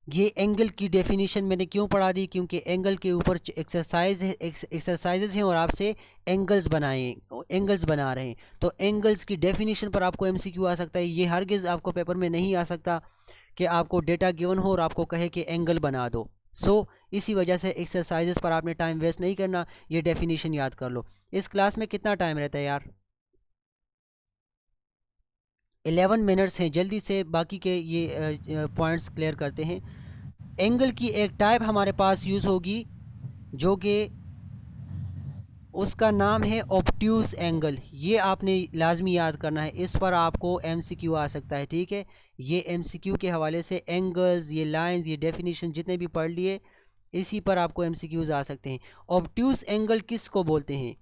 ये एंगल की डेफिनेशन मैंने क्यों पढ़ा दी, क्योंकि एंगल के ऊपर एक्सरसाइजेज हैं और आपसे एंगल्स बना रहे हैं। तो एंगल्स की डेफिनेशन पर आपको एमसीक्यू आ सकता है। ये हरगिज़ आपको पेपर में नहीं आ सकता कि आपको डेटा गिवन हो और आपको कहे कि एंगल बना दो। इसी वजह से एक्सरसाइजेस पर आपने टाइम वेस्ट नहीं करना, ये डेफिनेशन याद कर लो। इस क्लास में कितना टाइम रहता है यार? 11 मिनट्स हैं। जल्दी से बाकी के ये पॉइंट्स क्लियर करते हैं। एंगल की एक टाइप हमारे पास यूज़ होगी जो कि उसका नाम है ऑब्ट्यूज एंगल। ये आपने लाजमी याद करना है, इस पर आपको एमसीक्यू आ सकता है। ठीक है, ये एमसीक्यू के हवाले से एंगल्स, ये लाइंस, ये डेफिनेशन जितने भी पढ़ लिए, इसी पर आपको एमसीक्यूज आ सकते हैं। ऑब्ट्यूज एंगल किस को बोलते हैं?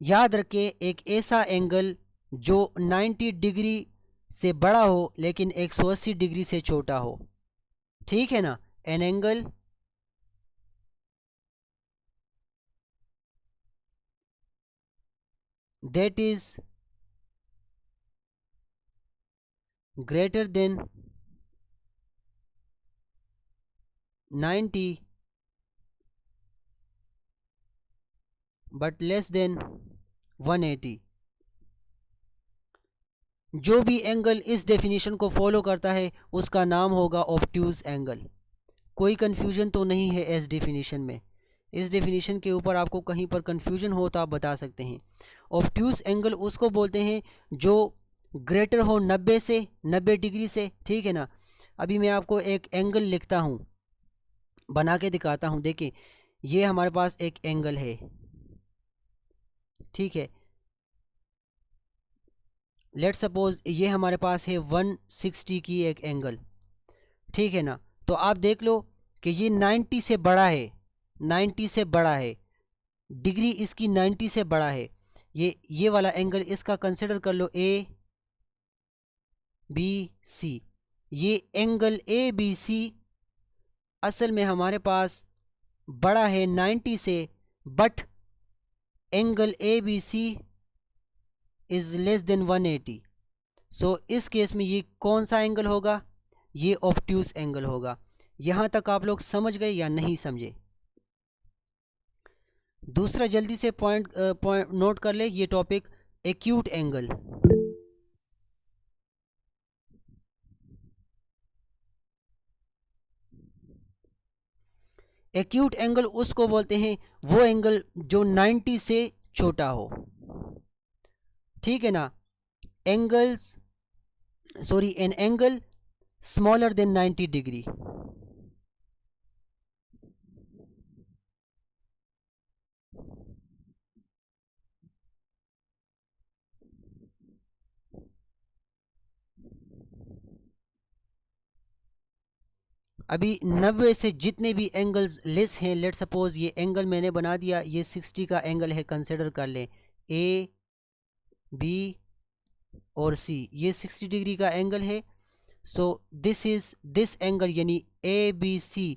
याद रखें, एक ऐसा एंगल जो 90 डिग्री से बड़ा हो लेकिन 180 डिग्री से छोटा हो। ठीक है ना? An angle that is greater than 90 but less than 180। जो भी एंगल इस डेफिनेशन को फॉलो करता है उसका नाम होगा ऑब्ट्यूज एंगल। कोई कन्फ्यूजन तो नहीं है इस डेफिनेशन में? इस डेफिनेशन के ऊपर आपको कहीं पर कन्फ्यूजन हो तो आप बता सकते हैं। ऑब्ट्यूज एंगल उसको बोलते हैं जो ग्रेटर हो 90 डिग्री से। ठीक है ना? अभी मैं आपको एक एंगल लिखता हूँ, बना के दिखाता हूँ। देखिए, ये हमारे पास एक एंगल है। ठीक है, लेट सपोज ये हमारे पास है 160 की एक एंगल। ठीक है ना? तो आप देख लो कि ये 90 से बड़ा है, 90 से बड़ा है, डिग्री इसकी 90 से बड़ा है। ये वाला एंगल इसका कंसिडर कर लो ABC। ये एंगल ABC असल में हमारे पास बड़ा है 90 से, but angle ABC is less than 180। इस केस में ये कौन सा एंगल होगा? ये ऑब्ट्यूज एंगल होगा। यहाँ तक आप लोग समझ गए या नहीं समझे? दूसरा जल्दी से पॉइंट नोट कर ले, ये topic acute angle. Acute angle उसको बोलते हैं वो एंगल जो 90 से छोटा हो। ठीक है ना? An angle smaller than 90 degree. अभी 90 से जितने भी एंगल्स लेस हैं, लेट सपोज ये एंगल मैंने बना दिया, ये 60 का एंगल है, कंसिडर कर लें A, B और C, ये 60 डिग्री का एंगल है। दिस एंगल यानी ABC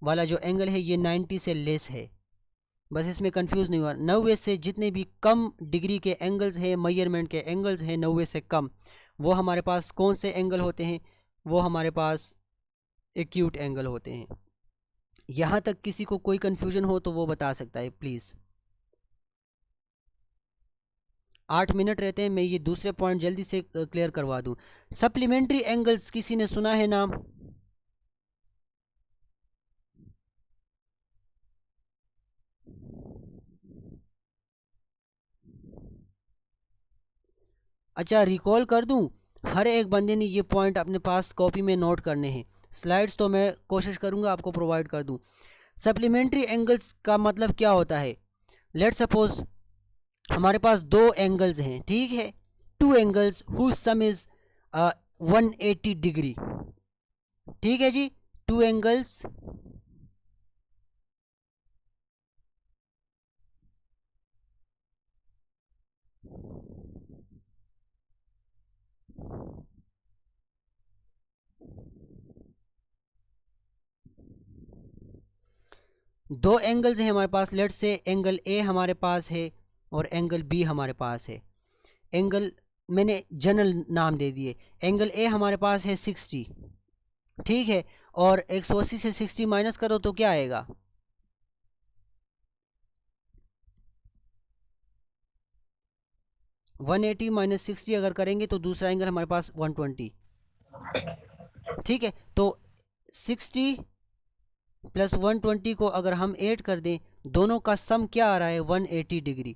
वाला जो एंगल है ये 90 से लेस है। बस इसमें कंफ्यूज नहीं हुआ। 90 से जितने भी कम डिग्री के एंगल्स हैं, मेजरमेंट के एंगल्स हैं 90 से कम, वो हमारे पास कौन से एंगल होते हैं? वो हमारे पास एक्यूट एंगल होते हैं। यहाँ तक किसी को कोई कन्फ्यूजन हो तो वो बता सकता है प्लीज़। 8 मिनट रहते हैं, मैं ये दूसरे पॉइंट जल्दी से क्लियर करवा दूँ। सप्लीमेंट्री एंगल्स किसी ने सुना है नाम? अच्छा, रिकॉल कर दूं, हर एक बंदे ने ये पॉइंट अपने पास कॉपी में नोट करने हैं। स्लाइड्स तो मैं कोशिश करूंगा आपको प्रोवाइड कर दूं। सप्लीमेंट्री एंगल्स का मतलब क्या होता है? लेट सपोज हमारे पास दो एंगल्स हैं। ठीक है, two angles whose sum is 180 degree. ठीक है जी, टू एंगल्स दो एंगल्स हैं हमारे पास। लेट से एंगल ए हमारे पास है और एंगल बी हमारे पास है। एंगल मैंने जनरल नाम दे दिए। एंगल ए हमारे पास है 60 ठीक है, और 180 से 60 माइनस करो तो क्या आएगा? 180 माइनस 60 अगर करेंगे तो दूसरा एंगल हमारे पास 120। ठीक है, तो 60 प्लस 120 को अगर हम ऐड कर दें, दोनों का सम क्या आ रहा है? 180 डिग्री।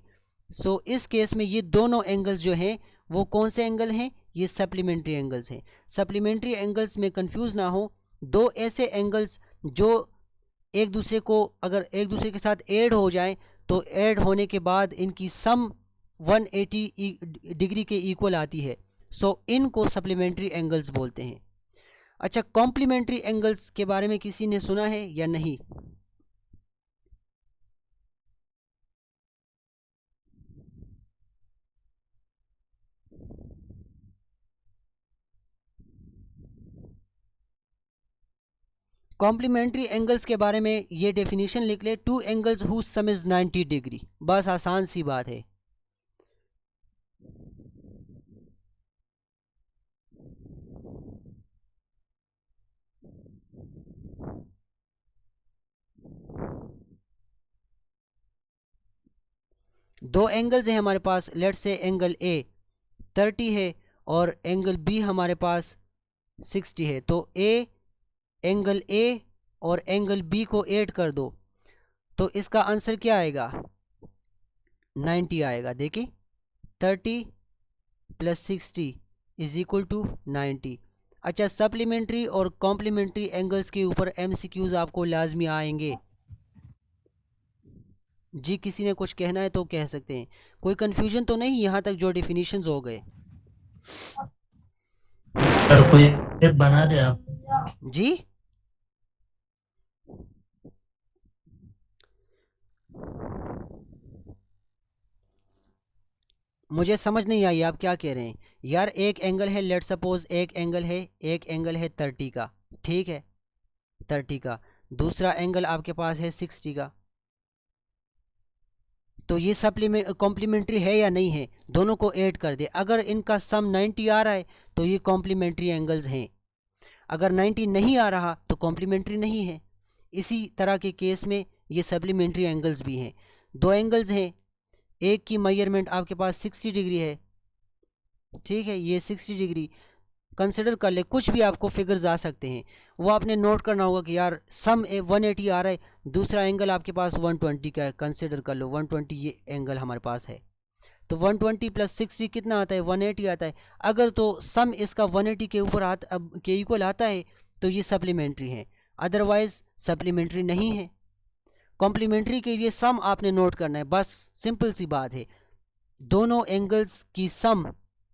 सो इस केस में ये दोनों एंगल्स जो हैं वो कौन से एंगल हैं? ये सप्लीमेंट्री एंगल्स हैं। सप्लीमेंट्री एंगल्स में कंफ्यूज ना हो, दो ऐसे एंगल्स जो एक दूसरे को अगर एक दूसरे के साथ ऐड हो जाएं तो ऐड होने के बाद इनकी सम 180 डिग्री के इक्वल आती है। सो इनको सप्लीमेंट्री एंगल्स बोलते हैं। अच्छा, कॉम्प्लीमेंट्री एंगल्स के बारे में किसी ने सुना है या नहीं? कॉम्प्लीमेंट्री एंगल्स के बारे में ये डेफिनेशन लिख ले, two angles whose sum is 90 degree. बस आसान सी बात है। दो एंगल्स हैं हमारे पास, लेट्स से एंगल ए 30 है और एंगल बी हमारे पास 60 है। तो एंगल ए और एंगल बी को ऐड कर दो तो इसका आंसर क्या आएगा? 90 आएगा। देखिए 30 प्लस 60 इज इक्वल टू 90। अच्छा, सप्लीमेंट्री और कॉम्प्लीमेंट्री एंगल्स के ऊपर एमसीक्यूज आपको लाजमी आएंगे। जी, किसी ने कुछ कहना है तो कह सकते हैं। कोई कन्फ्यूजन तो नहीं यहाँ तक जो डिफिनीशंस हो गए? सर कोई एक बना दे आप। जी, मुझे समझ नहीं आई आप क्या कह रहे हैं यार। एक एंगल है, लेट सपोज एक एंगल है 30 का, ठीक है, 30 का। दूसरा एंगल आपके पास है 60 का। तो ये सप्लीमेंट कॉम्प्लीमेंट्री है या नहीं है? दोनों को ऐड कर दे, अगर इनका सम 90 आ रहा है तो ये कॉम्प्लीमेंट्री एंगल्स हैं। अगर 90 नहीं आ रहा तो कॉम्प्लीमेंट्री नहीं है। इसी तरह के केस में ये सप्लीमेंट्री एंगल्स भी हैं। दो एंगल्स हैं, एक की मेजरमेंट आपके पास 60 डिग्री है, ठीक है, ये 60 डिग्री कंसिडर कर ले। कुछ भी आपको फिगर्स आ सकते हैं, वो आपने नोट करना होगा कि यार सम 180 आ रहा है, दूसरा एंगल आपके पास 120 का है, कंसिडर कर लो 120 ये एंगल हमारे पास है। तो 120 प्लस 60 कितना आता है? 180 आता है। अगर तो सम इसका 180 के ऊपर के इक्वल आता है तो ये सप्लीमेंट्री है, अदरवाइज सप्लीमेंट्री नहीं है। कॉम्प्लीमेंट्री के लिए सम आपने नोट करना है, बस सिंपल सी बात है। दोनों एंगल्स की सम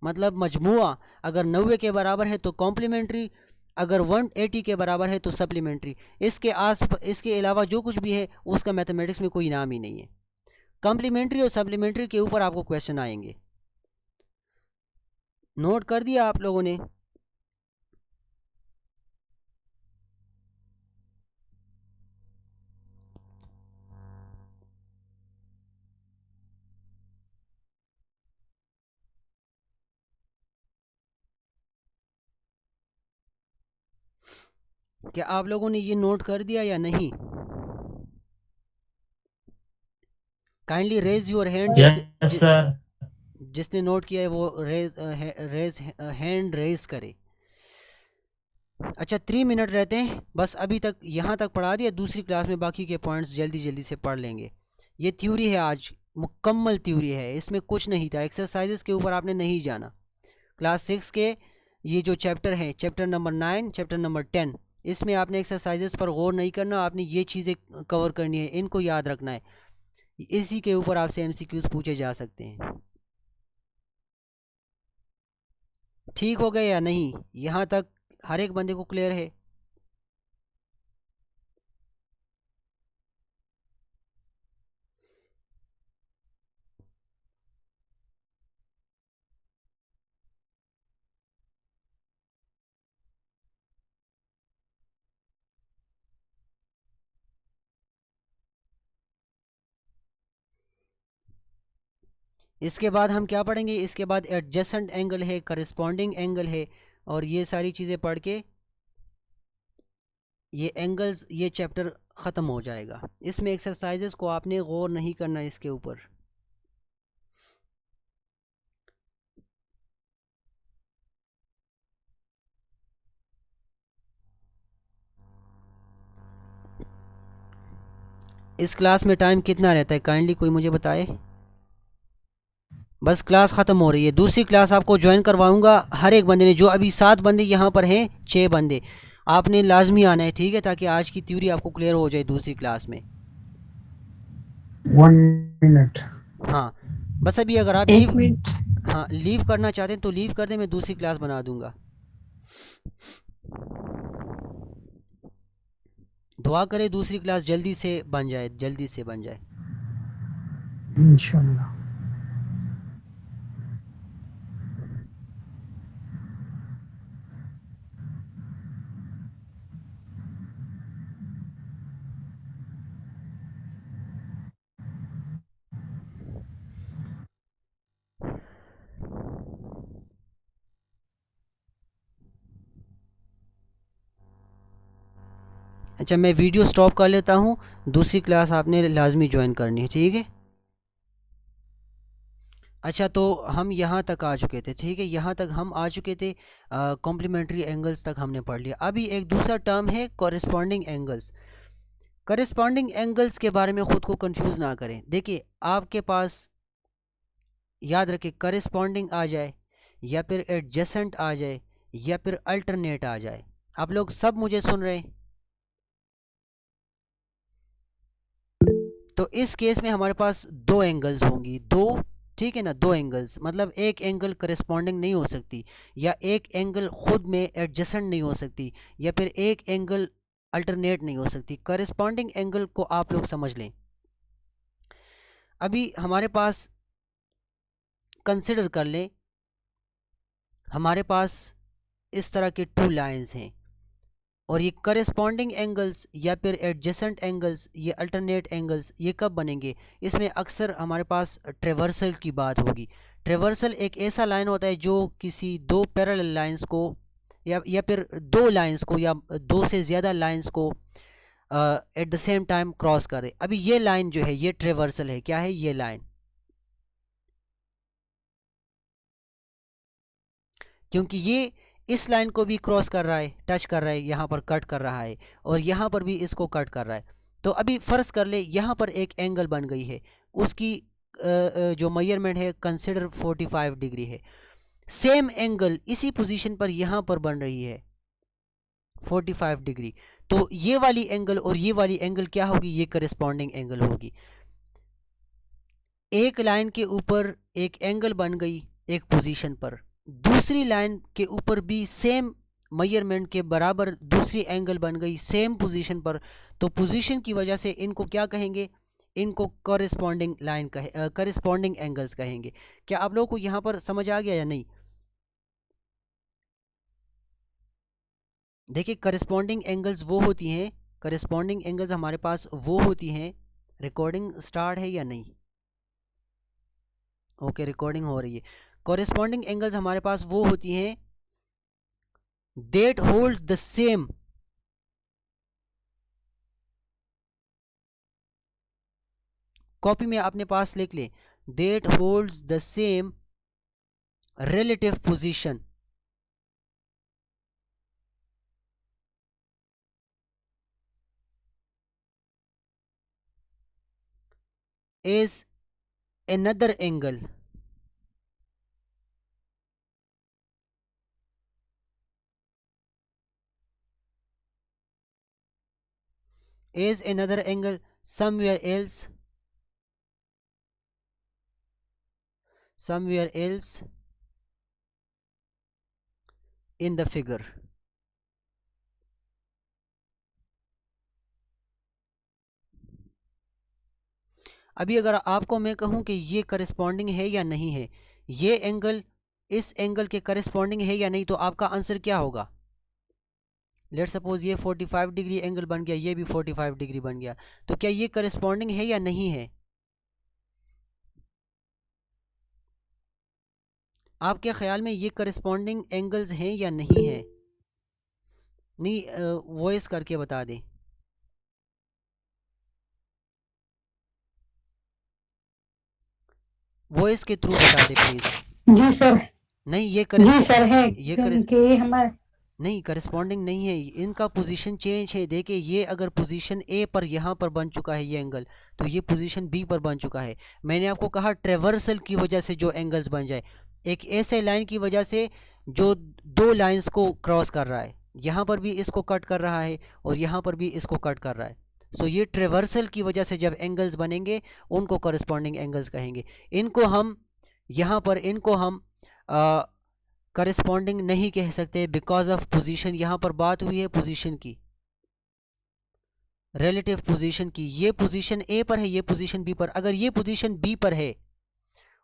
मतलब मजमुआ अगर 90 के बराबर है तो कॉम्प्लीमेंट्री, अगर 180 के बराबर है तो सप्लीमेंट्री। इसके अलावा जो कुछ भी है उसका मैथमेटिक्स में कोई नाम ही नहीं है। कॉम्प्लीमेंट्री और सप्लीमेंट्री के ऊपर आपको क्वेश्चन आएंगे। नोट कर दिया आप लोगों ने? क्या आप लोगों ने ये नोट कर दिया या नहीं? Kindly raise your hand, yes sir. जिसने नोट किया है वो रेज हैंड रेज करे। अच्छा, 3 मिनट रहते हैं बस। अभी तक यहाँ तक पढ़ा दिया, दूसरी क्लास में बाकी के पॉइंट्स जल्दी जल्दी से पढ़ लेंगे। ये थ्योरी है, आज मुकम्मल थ्योरी है, इसमें कुछ नहीं था, एक्सरसाइजेस के ऊपर आपने नहीं जाना। क्लास 6 के ये जो चैप्टर हैं, चैप्टर नंबर 9, चैप्टर नंबर 10, इसमें आपने एक्सरसाइजेस पर गौर नहीं करना, आपने ये चीज़ें कवर करनी है, इनको याद रखना है। इसी के ऊपर आपसे एमसीक्यूज पूछे जा सकते हैं। ठीक हो गया या नहीं? यहाँ तक हर एक बंदे को क्लियर है? इसके बाद हम क्या पढ़ेंगे? इसके बाद एडजेसेंट एंगल है, करस्पॉन्डिंग एंगल है, और ये सारी चीज़ें पढ़ के ये एंगल्स, ये चैप्टर ख़त्म हो जाएगा। इसमें एक्सरसाइजेस को आपने गौर नहीं करना इसके ऊपर। इस क्लास में टाइम कितना रहता है, काइंडली कोई मुझे बताए। बस क्लास ख़त्म हो रही है, दूसरी क्लास आपको ज्वाइन करवाऊंगा हर एक बंदे ने। जो अभी 7 बंदे यहाँ पर हैं, 6 बंदे आपने लाजमी आना है, ठीक है, ताकि आज की थ्योरी आपको क्लियर हो जाए दूसरी क्लास में। 1 मिनट। हाँ, बस अभी अगर आप एक लीव, मिनट हाँ लीव करना चाहते हैं तो लीव कर दें, मैं दूसरी क्लास बना दूंगा। दुआ करें दूसरी क्लास जल्दी से बन जाए, जल्दी से बन जाए। इंशाल्लाह। अच्छा, मैं वीडियो स्टॉप कर लेता हूँ, दूसरी क्लास आपने लाजमी ज्वाइन करनी है, ठीक है। अच्छा, तो हम यहाँ तक आ चुके थे, ठीक है, यहाँ तक हम आ चुके थे। कॉम्प्लीमेंट्री एंगल्स तक हमने पढ़ लिया। अभी एक दूसरा टर्म है कॉरेस्पॉन्डिंग एंगल्स। कॉरेस्पॉन्डिंग एंगल्स के बारे में ख़ुद को कंफ्यूज ना करें। देखिए, आपके पास याद रखें, कॉरेस्पॉन्डिंग आ जाए या फिर एडजेसेंट आ जाए या फिर अल्टरनेट आ जाए। आप लोग सब मुझे सुन रहे हैं? तो इस केस में हमारे पास दो एंगल्स होंगी, दो, ठीक है ना, दो एंगल्स, मतलब एक एंगल करेस्पॉन्डिंग नहीं हो सकती, या एक एंगल खुद में एडजेसेंट नहीं हो सकती, या फिर एक एंगल अल्टरनेट नहीं हो सकती। करेस्पॉन्डिंग एंगल को आप लोग समझ लें। अभी हमारे पास कंसिडर कर लें, हमारे पास इस तरह के 2 लाइंस हैं, और ये करेस्पॉन्डिंग एंगल्स या फिर एडजेसेंट एंगल्स, ये अल्टरनेट एंगल्स, ये कब बनेंगे? इसमें अक्सर हमारे पास ट्रेवर्सल की बात होगी। ट्रेवर्सल एक ऐसा लाइन होता है जो किसी दो पैरेलल लाइंस को या फिर दो लाइंस को या दो से ज़्यादा लाइंस को at the same time cross करे। अभी ये लाइन जो है ये ट्रेवर्सल है। क्या है ये लाइन? क्योंकि ये इस लाइन को भी क्रॉस कर रहा है, टच कर रहा है, यहाँ पर कट कर रहा है, और यहाँ पर भी इसको कट कर रहा है। तो अभी फ़र्ज़ कर ले यहाँ पर एक एंगल बन गई है, उसकी जो मेजरमेंट है कंसिडर 45 डिग्री है। सेम एंगल इसी पोजीशन पर यहाँ पर बन रही है 45 डिग्री। तो ये वाली एंगल और ये वाली एंगल क्या होगी? ये करेस्पॉन्डिंग एंगल होगी। एक लाइन के ऊपर एक एंगल बन गई एक पोजीशन पर, दूसरी लाइन के ऊपर भी सेम मेजरमेंट के बराबर दूसरी एंगल बन गई सेम पोजीशन पर। तो पोजीशन की वजह से इनको क्या कहेंगे? इनको कॉरेस्पॉन्डिंग लाइन कहे, कॉरेस्पॉन्डिंग एंगल्स कहेंगे। क्या आप लोगों को यहाँ पर समझ आ गया या नहीं? देखिए, कॉरेस्पॉन्डिंग एंगल्स वो होती हैं, कॉरेस्पॉन्डिंग एंगल्स हमारे पास वो होती हैं। रिकॉर्डिंग स्टार्ट है या नहीं? ओके, रिकॉर्डिंग हो रही है। कॉरेस्पॉन्डिंग एंगल्स हमारे पास वो होती हैं that holds the same copy में अपने पास लिख ले, that holds the same relative position as another angle somewhere else in the figure। अभी अगर आपको मैं कहूं कि ये करेस्पॉन्डिंग है या नहीं है, ये एंगल इस एंगल के करेस्पॉन्डिंग है या नहीं, तो आपका आंसर क्या होगा? लेट सपोज ये 45 डिग्री एंगल बन गया, ये भी 45 डिग्री बन गया, तो क्या ये करेस्पॉन्डिंग है या नहीं है? आपके ख्याल में ये करेस्पॉन्डिंग एंगल्स हैं या नहीं है? नहीं, वॉइस करके बता दें। वॉइस के थ्रू बता दे प्लीज। Ji sir. नहीं ये जी सर है, ये क्योंकि हमारे नहीं करस्पॉन्डिंग नहीं है, इनका पोजीशन चेंज है। देखिए ये अगर पोजीशन ए पर यहाँ पर बन चुका है ये एंगल, तो ये पोजीशन बी पर बन चुका है। मैंने आपको कहा ट्रेवर्सल की वजह से जो एंगल्स बन जाए, एक ऐसे लाइन की वजह से जो दो लाइंस को क्रॉस कर रहा है, यहाँ पर भी इसको कट कर रहा है और यहाँ पर भी इसको कट कर रहा है। सो ये ट्रेवर्सल की वजह से जब एंगल्स बनेंगे उनको करस्पॉन्डिंग एंगल्स कहेंगे। इनको हम यहाँ पर इनको हम करस्पॉन्डिंग नहीं कह सकते बिकॉज ऑफ पोजीशन। यहाँ पर बात हुई है पोजीशन की, रिलेटिव पोजीशन की। ये पोजीशन ए पर है, ये पोजीशन बी पर। अगर ये पोजीशन बी पर है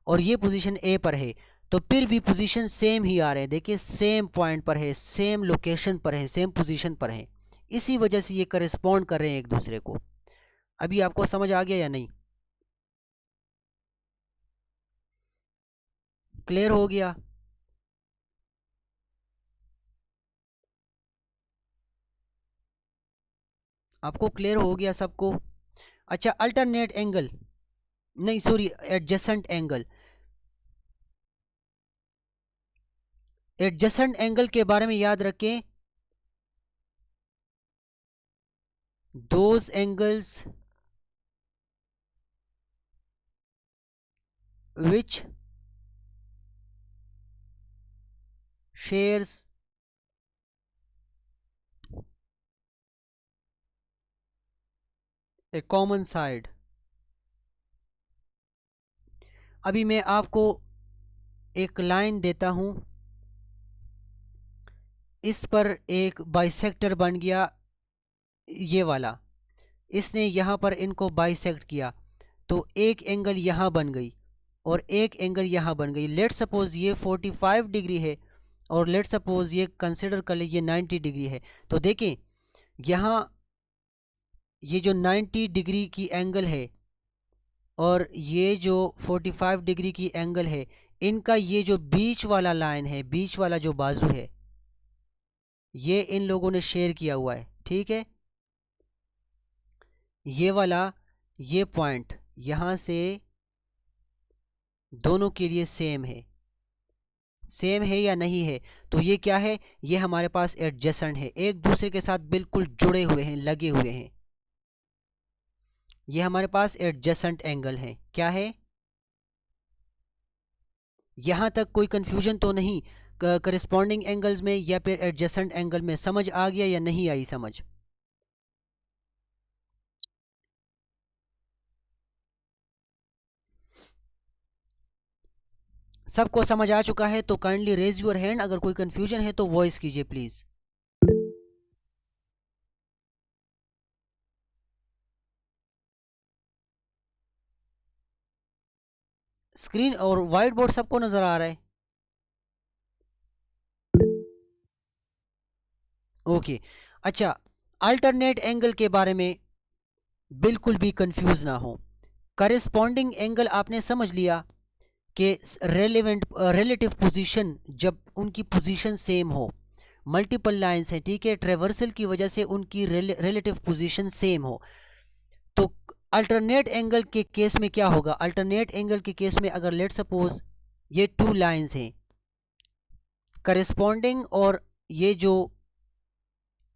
और ये पोजीशन ए पर है तो फिर भी पोजीशन सेम ही आ रहे हैं। देखिए सेम पॉइंट पर है, सेम लोकेशन पर है, सेम पोजीशन पर है, इसी वजह से ये करस्पॉन्ड कर रहे हैं एक दूसरे को। अभी आपको समझ आ गया या नहीं? क्लियर हो गया? आपको क्लियर हो गया सबको? अच्छा, अल्टरनेट एंगल, नहीं sorry, adjacent angle. Adjacent angle के बारे में याद रखें, those angles which shares a common side। अभी मैं आपको एक लाइन देता हूं, इस पर एक बाइसेक्टर बन गया ये वाला, इसने यहाँ पर इनको बाइसेक्ट किया, तो एक एंगल यहाँ बन गई और एक एंगल यहाँ बन गई। लेट सपोज ये 45 डिग्री है और लेट सपोज ये कंसिडर कर ले ये 90 डिग्री है। तो देखें यहाँ ये जो 90 डिग्री की एंगल है और ये जो 45 डिग्री की एंगल है, इनका ये जो बीच वाला लाइन है, बीच वाला जो बाजू है, ये इन लोगों ने शेयर किया हुआ है। ठीक है, ये वाला ये पॉइंट यहाँ से दोनों के लिए सेम है। सेम है या नहीं है? तो ये क्या है? ये हमारे पास एडजेसेंट है, एक दूसरे के साथ बिल्कुल जुड़े हुए हैं, लगे हुए हैं। ये हमारे पास एडजेसेंट एंगल है। क्या है? यहां तक कोई कंफ्यूजन तो नहीं करस्पॉन्डिंग एंगल्स में या फिर एडजेसेंट एंगल में? समझ आ गया या नहीं आई समझ? सबको समझ आ चुका है तो काइंडली रेज योर हैंड। अगर कोई कंफ्यूजन है तो वॉइस कीजिए प्लीज। स्क्रीन और व्हाइट बोर्ड सबको नजर आ रहा है? ओके। अच्छा, अल्टरनेट एंगल के बारे में बिल्कुल भी कंफ्यूज ना हो। करेस्पॉन्डिंग एंगल आपने समझ लिया कि रिलेटिव पोजीशन, जब उनकी पोजीशन सेम हो, मल्टीपल लाइंस हैं, ठीक है, ट्रेवर्सल की वजह से उनकी रिलेटिव पोजीशन सेम हो। तो अल्टरनेट एंगल के केस में क्या होगा? अल्टरनेट एंगल के केस में अगर लेट सपोज ये टू लाइंस हैं करेस्पॉन्डिंग, और ये जो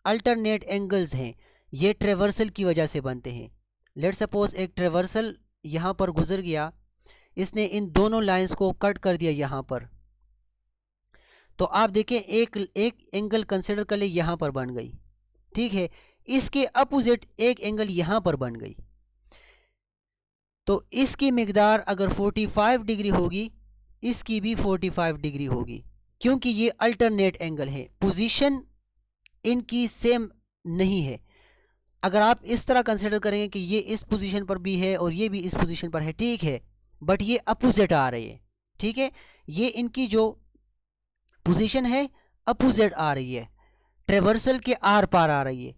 अल्टरनेट एंगल्स हैं ये ट्रेवर्सल की वजह से बनते हैं। लेट सपोज एक ट्रेवर्सल यहाँ पर गुजर गया, इसने इन दोनों लाइंस को कट कर दिया यहाँ पर, तो आप देखें एक एंगल कंसिडर कर ले यहाँ पर बन गई, ठीक है। इसके अपोजिट एक एंगल यहाँ पर बन गई, तो इसकी मिकदार अगर 45 डिग्री होगी, इसकी भी 45 डिग्री होगी, क्योंकि ये अल्टरनेट एंगल है, पोजीशन इनकी सेम नहीं है। अगर आप इस तरह कंसिडर करेंगे कि ये इस पोजीशन पर भी है और ये भी इस पोजीशन पर है, ठीक है, बट ये अपोजिट आ रही है, ठीक है, ये इनकी जो पोजीशन है अपोजिट आ रही है, ट्रेवर्सल के आर पार आ रही है।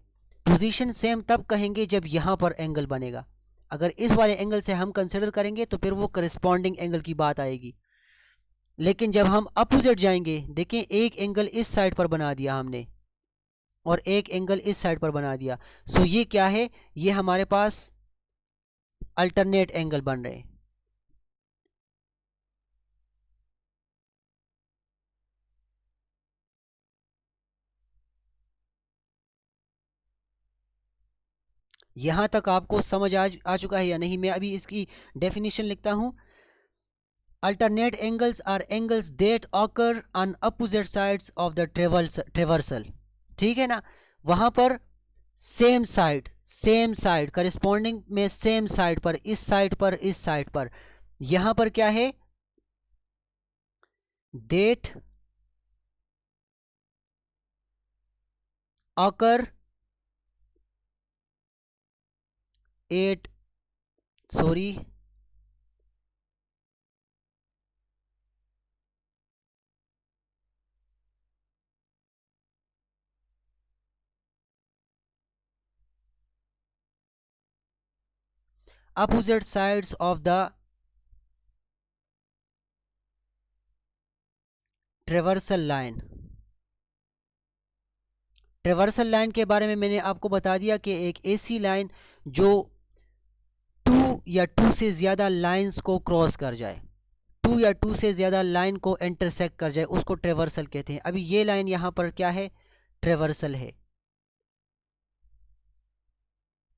पोजीशन सेम तब कहेंगे जब यहाँ पर एंगल बनेगा। अगर इस वाले एंगल से हम कंसिडर करेंगे तो फिर वो करस्पॉन्डिंग एंगल की बात आएगी। लेकिन जब हम अपोजिट जाएंगे, देखें एक एंगल इस साइड पर बना दिया हमने, और एक एंगल इस साइड पर बना दिया। सो ये क्या है, ये हमारे पास अल्टरनेट एंगल बन रहे हैं। यहां तक आपको समझ आ चुका है या नहीं? मैं अभी इसकी डेफिनेशन लिखता हूं। Alternate angles are angles that occur on opposite sides of the transversal. ठीक है ना, वहां पर सेम साइड करस्पॉन्डिंग में सेम साइड पर, इस साइड पर, इस साइड पर, यहां पर क्या है, that occur at sorry opposite sides of the transversal line. Transversal line के बारे में मैंने आपको बता दिया कि एक ऐसी लाइन जो टू या टू से ज़्यादा लाइंस को क्रॉस कर जाए, टू या टू से ज़्यादा लाइन को इंटरसेक्ट कर जाए, उसको ट्रेवर्सल कहते हैं। अभी ये लाइन यहाँ पर क्या है, ट्रेवर्सल है,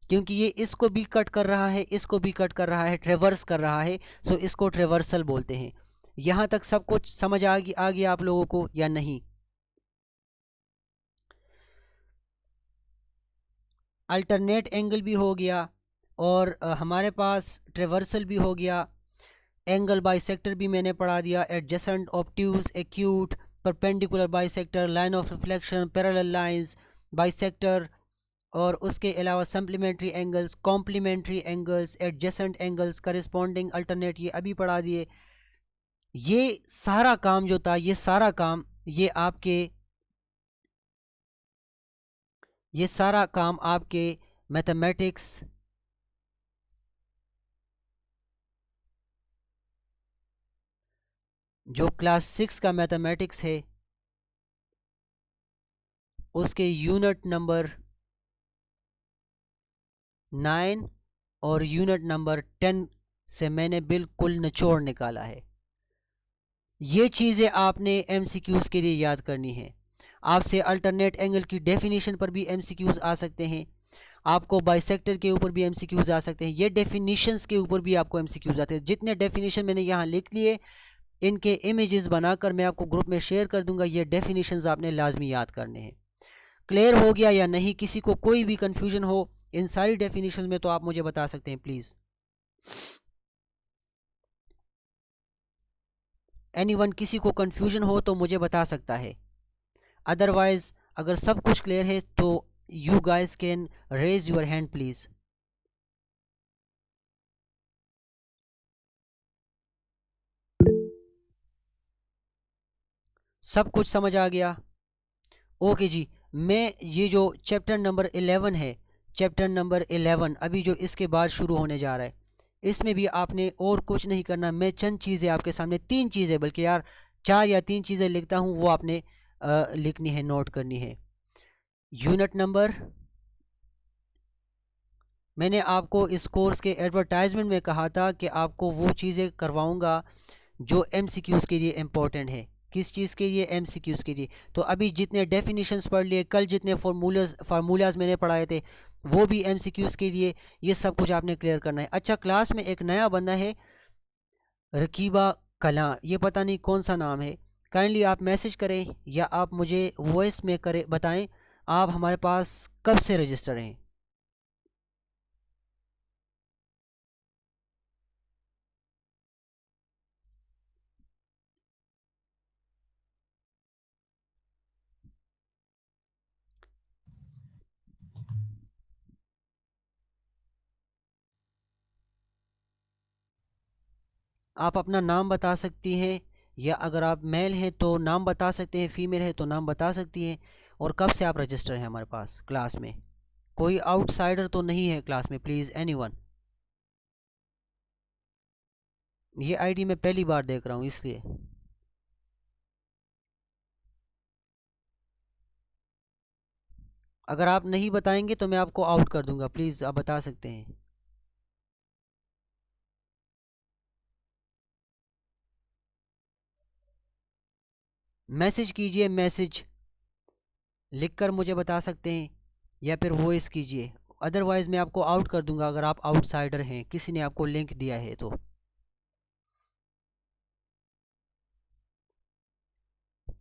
क्योंकि ये इसको भी कट कर रहा है, इसको भी कट कर रहा है, ट्रेवर्स कर रहा है, सो इसको ट्रेवर्सल बोलते हैं। यहाँ तक सब कुछ समझ आ गया आप लोगों को या नहीं? अल्टरनेट एंगल भी हो गया और हमारे पास ट्रेवर्सल भी हो गया। एंगल बाइसेक्टर भी मैंने पढ़ा दिया, adjacent, obtuse, acute, perpendicular bisector, line of reflection, parallel lines, bisector, और उसके अलावा supplementary angles, complementary angles, adjacent angles, corresponding, alternate, ये अभी पढ़ा दिए। ये सारा काम जो था, ये सारा काम आपके मैथमेटिक्स जो क्लास 6 का मैथमेटिक्स है उसके यूनिट नंबर 9 और यूनिट नंबर 10 से मैंने बिल्कुल निचोड़ निकाला है। ये चीज़ें आपने एमसीक्यूज़ के लिए याद करनी है। आपसे अल्टरनेट एंगल की डेफिनेशन पर भी एमसीक्यूज़ आ सकते हैं, आपको बाइसेक्टर के ऊपर भी एमसीक्यूज़ आ सकते हैं, ये डेफिनेशंस के ऊपर भी आपको एमसीक्यूज़ आते हैं। जितने डेफिनेशन मैंने यहाँ लिख लिए, इनके इमेजेस बनाकर मैं आपको ग्रुप में शेयर कर दूंगा। ये डेफिनेशंस आपने लाजमी याद करने हैं। क्लियर हो गया या नहीं? किसी को कोई भी कन्फ्यूजन हो इन सारी डेफिनेशंस में तो आप मुझे बता सकते हैं प्लीज़। एनीवन, किसी को कन्फ्यूजन हो तो मुझे बता सकता है, अदरवाइज अगर सब कुछ क्लियर है तो you guys can raise your hand please. सब कुछ समझ आ गया? ओके जी। मैं ये जो चैप्टर नंबर 11 है, चैप्टर नंबर 11 अभी जो इसके बाद शुरू होने जा रहा है, इसमें भी आपने और कुछ नहीं करना। मैं चंद चीज़ें आपके सामने, 3 चीज़ें, बल्कि यार 4 या 3 चीज़ें लिखता हूँ, वो आपने लिखनी है, नोट करनी है। यूनिट नंबर, मैंने आपको इस कोर्स के एडवर्टाइजमेंट में कहा था कि आपको वो चीज़ें करवाऊँगा जो एमसीक्यूज़ के लिए इम्पोर्टेंट है। किस चीज़ के लिए? एमसीक्यूज़ के लिए। तो अभी जितने डेफिनेशंस पढ़ लिए, कल जितने फार्मूलाज मैंने पढ़ाए थे वो भी एमसीक्यूज़ के लिए, ये सब कुछ आपने क्लियर करना है। अच्छा, क्लास में एक नया बंदा है, रकीबा कलां, ये पता नहीं कौन सा नाम है। काइंडली आप मैसेज करें या आप मुझे वॉइस में करें, बताएं आप हमारे पास कब से रजिस्टर हैं। आप अपना नाम बता सकती हैं, या अगर आप मेल हैं तो नाम बता सकते हैं, फीमेल है तो नाम बता सकती हैं, और कब से आप रजिस्टर हैं हमारे पास क्लास में। कोई आउटसाइडर तो नहीं है क्लास में प्लीज़, एनीवन। ये आईडी मैं पहली बार देख रहा हूँ इसलिए। अगर आप नहीं बताएंगे तो मैं आपको आउट कर दूंगा। प्लीज़ आप बता सकते हैं। मैसेज कीजिए, मैसेज लिखकर मुझे बता सकते हैं या फिर वॉइस कीजिए, अदरवाइज़ मैं आपको आउट कर दूंगा अगर आप आउटसाइडर हैं, किसी ने आपको लिंक दिया है तो।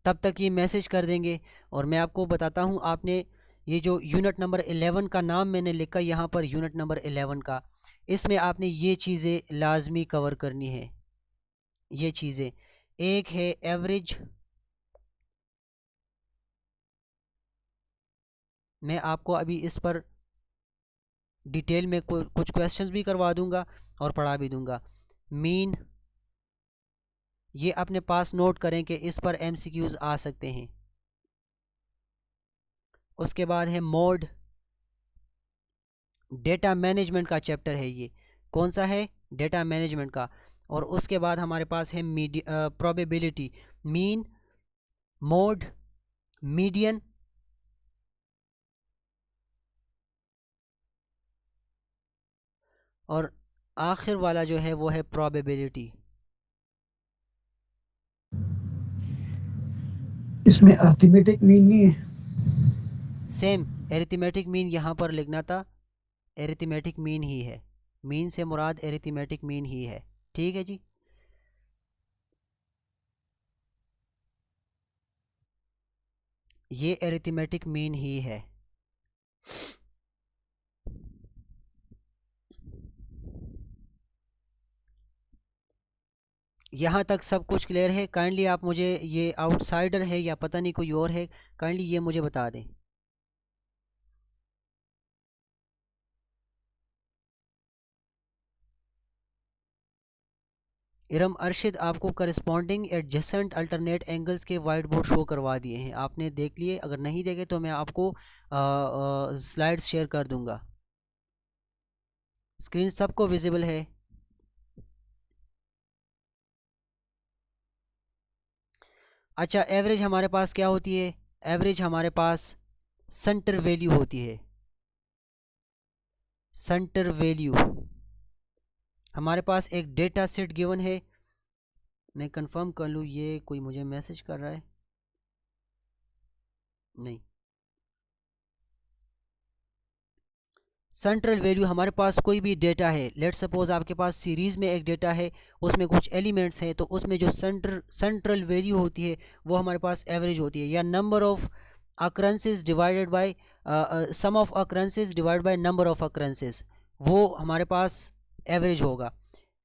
तब तक ये मैसेज कर देंगे और मैं आपको बताता हूँ। आपने ये जो यूनिट नंबर 11 का नाम मैंने लिखा यहाँ पर, यूनिट नंबर 11 का, इसमें आपने ये चीज़ें लाजमी कवर करनी है। ये चीज़ें, एक है एवरेज, मैं आपको अभी इस पर डिटेल में कुछ क्वेश्चंस भी करवा दूंगा और पढ़ा भी दूंगा। मीन, ये अपने पास नोट करें कि इस पर एमसीक्यूज आ सकते हैं। उसके बाद है मोड, डेटा मैनेजमेंट का चैप्टर है ये। कौन सा है? डेटा मैनेजमेंट का। और उसके बाद हमारे पास है प्रोबेबिलिटी, मीन, मोड, मीडियन, और आखिर वाला जो है वो है प्रोबेबिलिटी। इसमें अर्थमेटिक मीन नहीं है? सेम एरिथमेटिक मीन यहाँ पर लिखना था, एरिथमेटिक मीन ही है, मीन से मुराद एरिथमेटिक मीन ही है। ठीक है जी। ये एरिथमेटिक मीन ही है। यहाँ तक सब कुछ क्लियर है? काइंडली आप मुझे, ये आउटसाइडर है या पता नहीं कोई और है, काइंडली ये मुझे बता दें। इरम अरशिद आपको करस्पॉन्डिंग एडजेसेंट अल्टरनेट एंगल्स के वाइट बोर्ड शो करवा दिए हैं, आपने देख लिए? अगर नहीं देखे तो मैं आपको स्लाइड्स शेयर कर दूंगा। स्क्रीन सबको विजिबल है? अच्छा, एवरेज हमारे पास क्या होती है? एवरेज हमारे पास सेंटर वैल्यू होती है। सेंटर वैल्यू, हमारे पास एक डेटा सेट गिवन है। मैं कंफर्म कर लूँ, ये कोई मुझे मैसेज कर रहा है? नहीं। सेंट्रल वैल्यू, हमारे पास कोई भी डेटा है, लेट सपोज आपके पास सीरीज़ में एक डेटा है, उसमें कुछ एलिमेंट्स हैं, तो उसमें जो सेंट्रल वैल्यू होती है वो हमारे पास एवरेज होती है, या number of occurrences divided by sum of occurrences divide by number of occurrences, वो हमारे पास एवरेज होगा।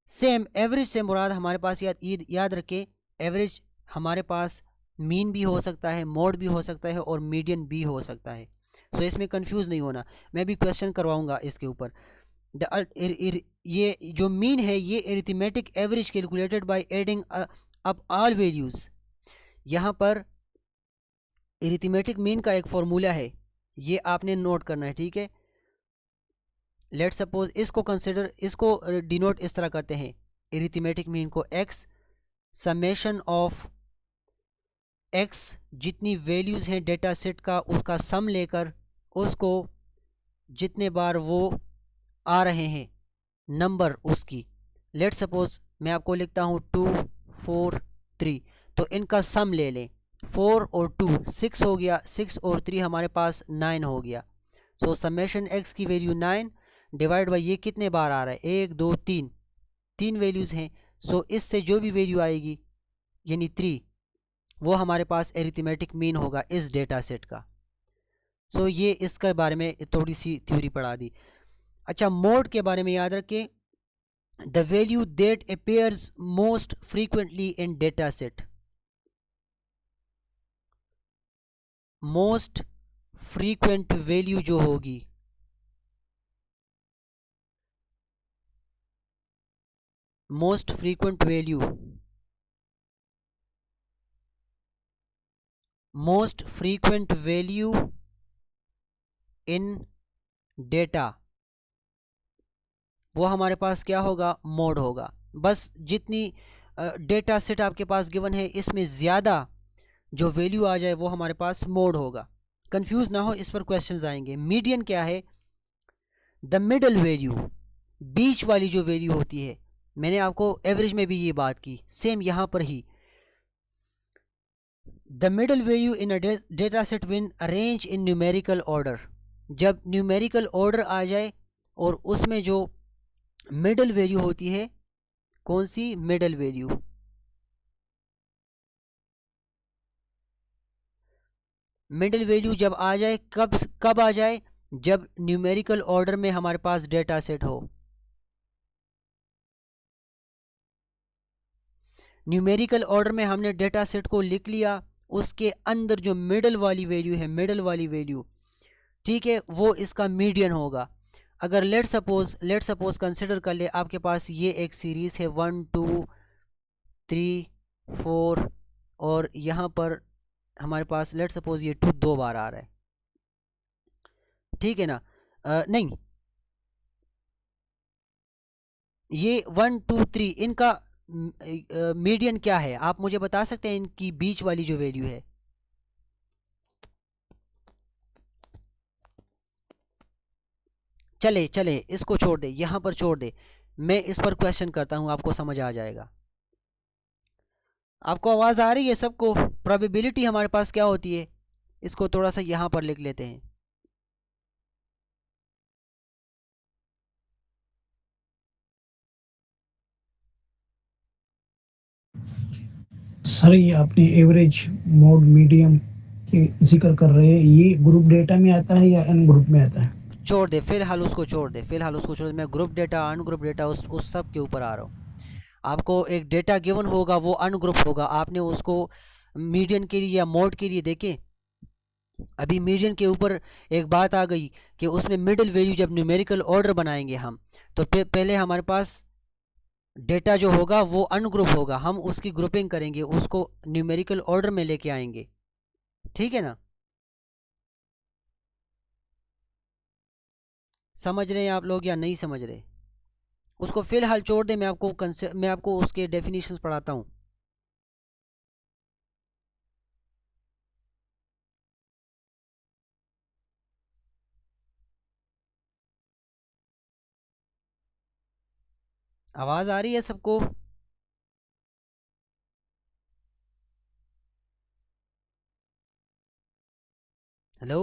सेम एवरेज से मुराद हमारे पास, याद रखें, एवरेज हमारे पास मीन भी हो सकता है, मोड भी हो सकता है और मीडियन भी हो सकता है। सो इसमें कंफ्यूज नहीं होना, मैं भी क्वेश्चन करवाऊंगा इसके ऊपर। ये जो मीन है ये arithmetic average calculated by adding up all values. यहाँ पर एरिथमेटिक मीन का एक फॉर्मूला है, ये आपने नोट करना है, ठीक है। लेट सपोज इसको डिनोट इस तरह करते हैं, एरिथमेटिक मीन को x समेशन ऑफ x, जितनी वैल्यूज़ हैं डेटा सेट का उसका सम लेकर उसको जितने बार वो आ रहे हैं नंबर उसकी, लेट सपोज मैं आपको लिखता हूँ 2 4 3, तो इनका सम ले लें, 4 और 2 6 हो गया, 6 और 3 हमारे पास 9 हो गया। सो समेशन x की वैल्यू 9 डिवाइड बाई ये कितने बार आ रहा है, 1 2 3, 3 वैल्यूज़ हैं। सो इससे जो भी वैल्यू आएगी यानी 3, वो हमारे पास एरिथमेटिक मीन होगा इस डेटा सेट का। सो ये इसके बारे में थोड़ी सी थ्योरी पढ़ा दी। अच्छा, मोड के बारे में याद रखें, the value that appears most frequently in data set, most frequent value जो होगी, most frequent value, most frequent value in data, वो हमारे पास क्या होगा, मोड होगा। बस जितनी डेटा सेट आपके पास गिवन है इसमें ज़्यादा जो वैल्यू आ जाए वो हमारे पास मोड होगा। कंफ्यूज ना हो, इस पर क्वेश्चंस आएंगे। मीडियन क्या है? द मिडल वैल्यू, बीच वाली जो वैल्यू होती है। मैंने आपको एवरेज में भी ये बात की, सेम यहाँ पर ही। The middle value in a data set when arrange in numerical order. जब न्यूमेरिकल ऑर्डर आ जाए और उसमें जो मिडल वैल्यू होती है, कौन सी मिडल वैल्यू? मिडल वैल्यू जब आ जाए, कब आ जाए? जब न्यूमेरिकल ऑर्डर में हमारे पास डेटा सेट हो। न्यूमेरिकल ऑर्डर में हमने डेटा सेट को लिख लिया, उसके अंदर जो मिडल वाली वैल्यू है, मिडल वाली वैल्यू, ठीक है, वो इसका मीडियन होगा। अगर लेट सपोज कंसिडर कर ले आपके पास ये एक सीरीज़ है 1 2 3 4 और यहाँ पर हमारे पास लेट सपोज ये 2 दो बार आ रहा है, ठीक है ना? नहीं, ये 1 2 3 इनका मीडियन क्या है? आप मुझे बता सकते हैं इनकी बीच वाली जो वैल्यू है? चले इसको छोड़ दे, यहाँ पर छोड़ दे, मैं इस पर क्वेश्चन करता हूँ, आपको समझ आ जाएगा। आपको आवाज़ आ रही है सबको? प्रोबेबिलिटी हमारे पास क्या होती है, इसको थोड़ा सा यहाँ पर लिख लेते हैं। सर ये आपने एवरेज, मोड, मीडियम के जिक्र कर रहे हैं, ये ग्रुप डेटा में आता है या एन ग्रुप में आता है? छोड़ दे फिलहाल उसको, छोड़ दे। मैं ग्रुप डेटा अनग्रुप डेटा उस सब के ऊपर आ रहा हूँ। आपको एक डेटा गिवन होगा, वो अनग्रुप होगा, आपने उसको मीडियन के लिए या मोड के लिए देखें। अभी मीडियन के ऊपर एक बात आ गई कि उसमें मिडिल वैल्यू जब न्यूमेरिकल ऑर्डर बनाएंगे हम, तो पहले हमारे पास डेटा जो होगा वो अनग्रुप होगा, हम उसकी ग्रुपिंग करेंगे, उसको न्यूमेरिकल ऑर्डर में लेके आएंगे, ठीक है ना? समझ रहे हैं आप लोग या नहीं समझ रहे? उसको फिलहाल छोड़ दे, मैं आपको उसके डेफिनेशंस पढ़ाता हूँ। आवाज़ आ रही है सबको? हेलो?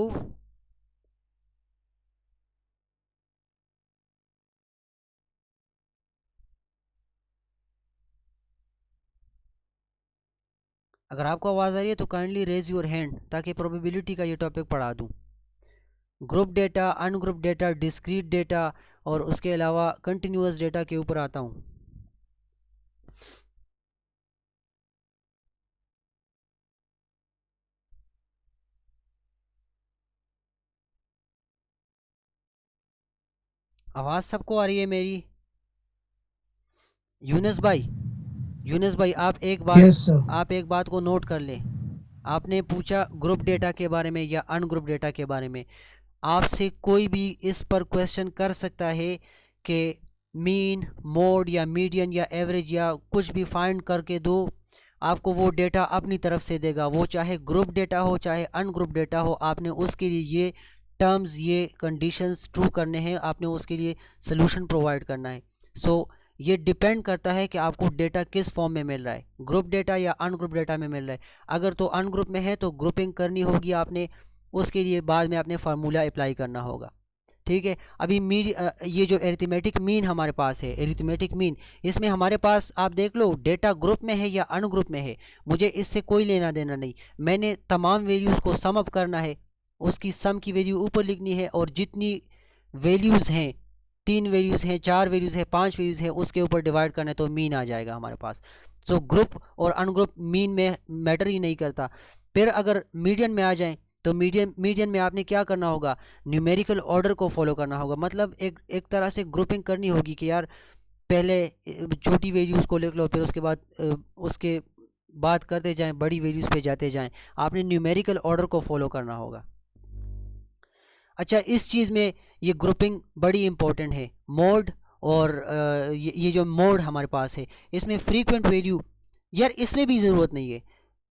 अगर आपको आवाज़ आ रही है तो काइंडली रेज योर हैंड, ताकि प्रोबेबिलिटी का ये टॉपिक पढ़ा दूँ। Group data, ungroup data, discrete data और उसके अलावा कंटिन्यूअस डेटा के ऊपर आता हूँ। आवाज़ सबको आ रही है मेरी? यूनुस भाई यस सर। आप एक बात को नोट कर लें। आपने पूछा ग्रुप डेटा के बारे में या अनग्रुप डेटा के बारे में, आपसे कोई भी इस पर क्वेश्चन कर सकता है कि मीन, मोड या मीडियन या एवरेज या कुछ भी फाइंड करके दो, आपको वो डेटा अपनी तरफ से देगा, वो चाहे ग्रुप डेटा हो चाहे अनग्रुप डेटा हो। आपने उसके लिए ये टर्म्स, ये कंडीशंस ट्रू करने हैं, आपने उसके लिए सोल्यूशन प्रोवाइड करना है। सो ये डिपेंड करता है कि आपको डेटा किस फॉर्म में मिल रहा है, ग्रुप डेटा या अनग्रुप डेटा में मिल रहा है। अगर तो अनग्रुप में है तो ग्रुपिंग करनी होगी आपने, उसके लिए बाद में आपने फार्मूला अप्लाई करना होगा, ठीक है? अभी ये जो एरिथमेटिक मीन हमारे पास है, एरिथमेटिक मीन, इसमें हमारे पास आप देख लो डेटा ग्रुप में है या अनग्रुप में है, मुझे इससे कोई लेना देना नहीं। मैंने तमाम वैल्यूज़ को सम अप करना है, उसकी सम की वैल्यू ऊपर लिखनी है, और जितनी वैल्यूज़ हैं, 3 वैल्यूज़ हैं, 4 वैल्यूज़ हैं, 5 वैल्यूज़ हैं, उसके ऊपर डिवाइड करना है तो मीन आ जाएगा हमारे पास। सो ग्रुप और अनग्रुप मीन में मैटर ही नहीं करता। फिर अगर मीडियन में आ जाएं तो मीडियन में आपने क्या करना होगा, न्यूमेरिकल ऑर्डर को फॉलो करना होगा। मतलब एक तरह से ग्रुपिंग करनी होगी कि यार पहले छोटी वैल्यूज़ को लिख लो, फिर उसके बाद उसके बात करते जाएं, बड़ी वैल्यूज़ पे जाते जाएं। आपने न्यूमेरिकल ऑर्डर को फॉलो करना होगा। अच्छा, इस चीज़ में ये ग्रुपिंग बड़ी इंपॉर्टेंट है। मोड और ये जो मोड हमारे पास है, इसमें फ्रीक्वेंट वैल्यू, यार इसमें भी ज़रूरत नहीं है।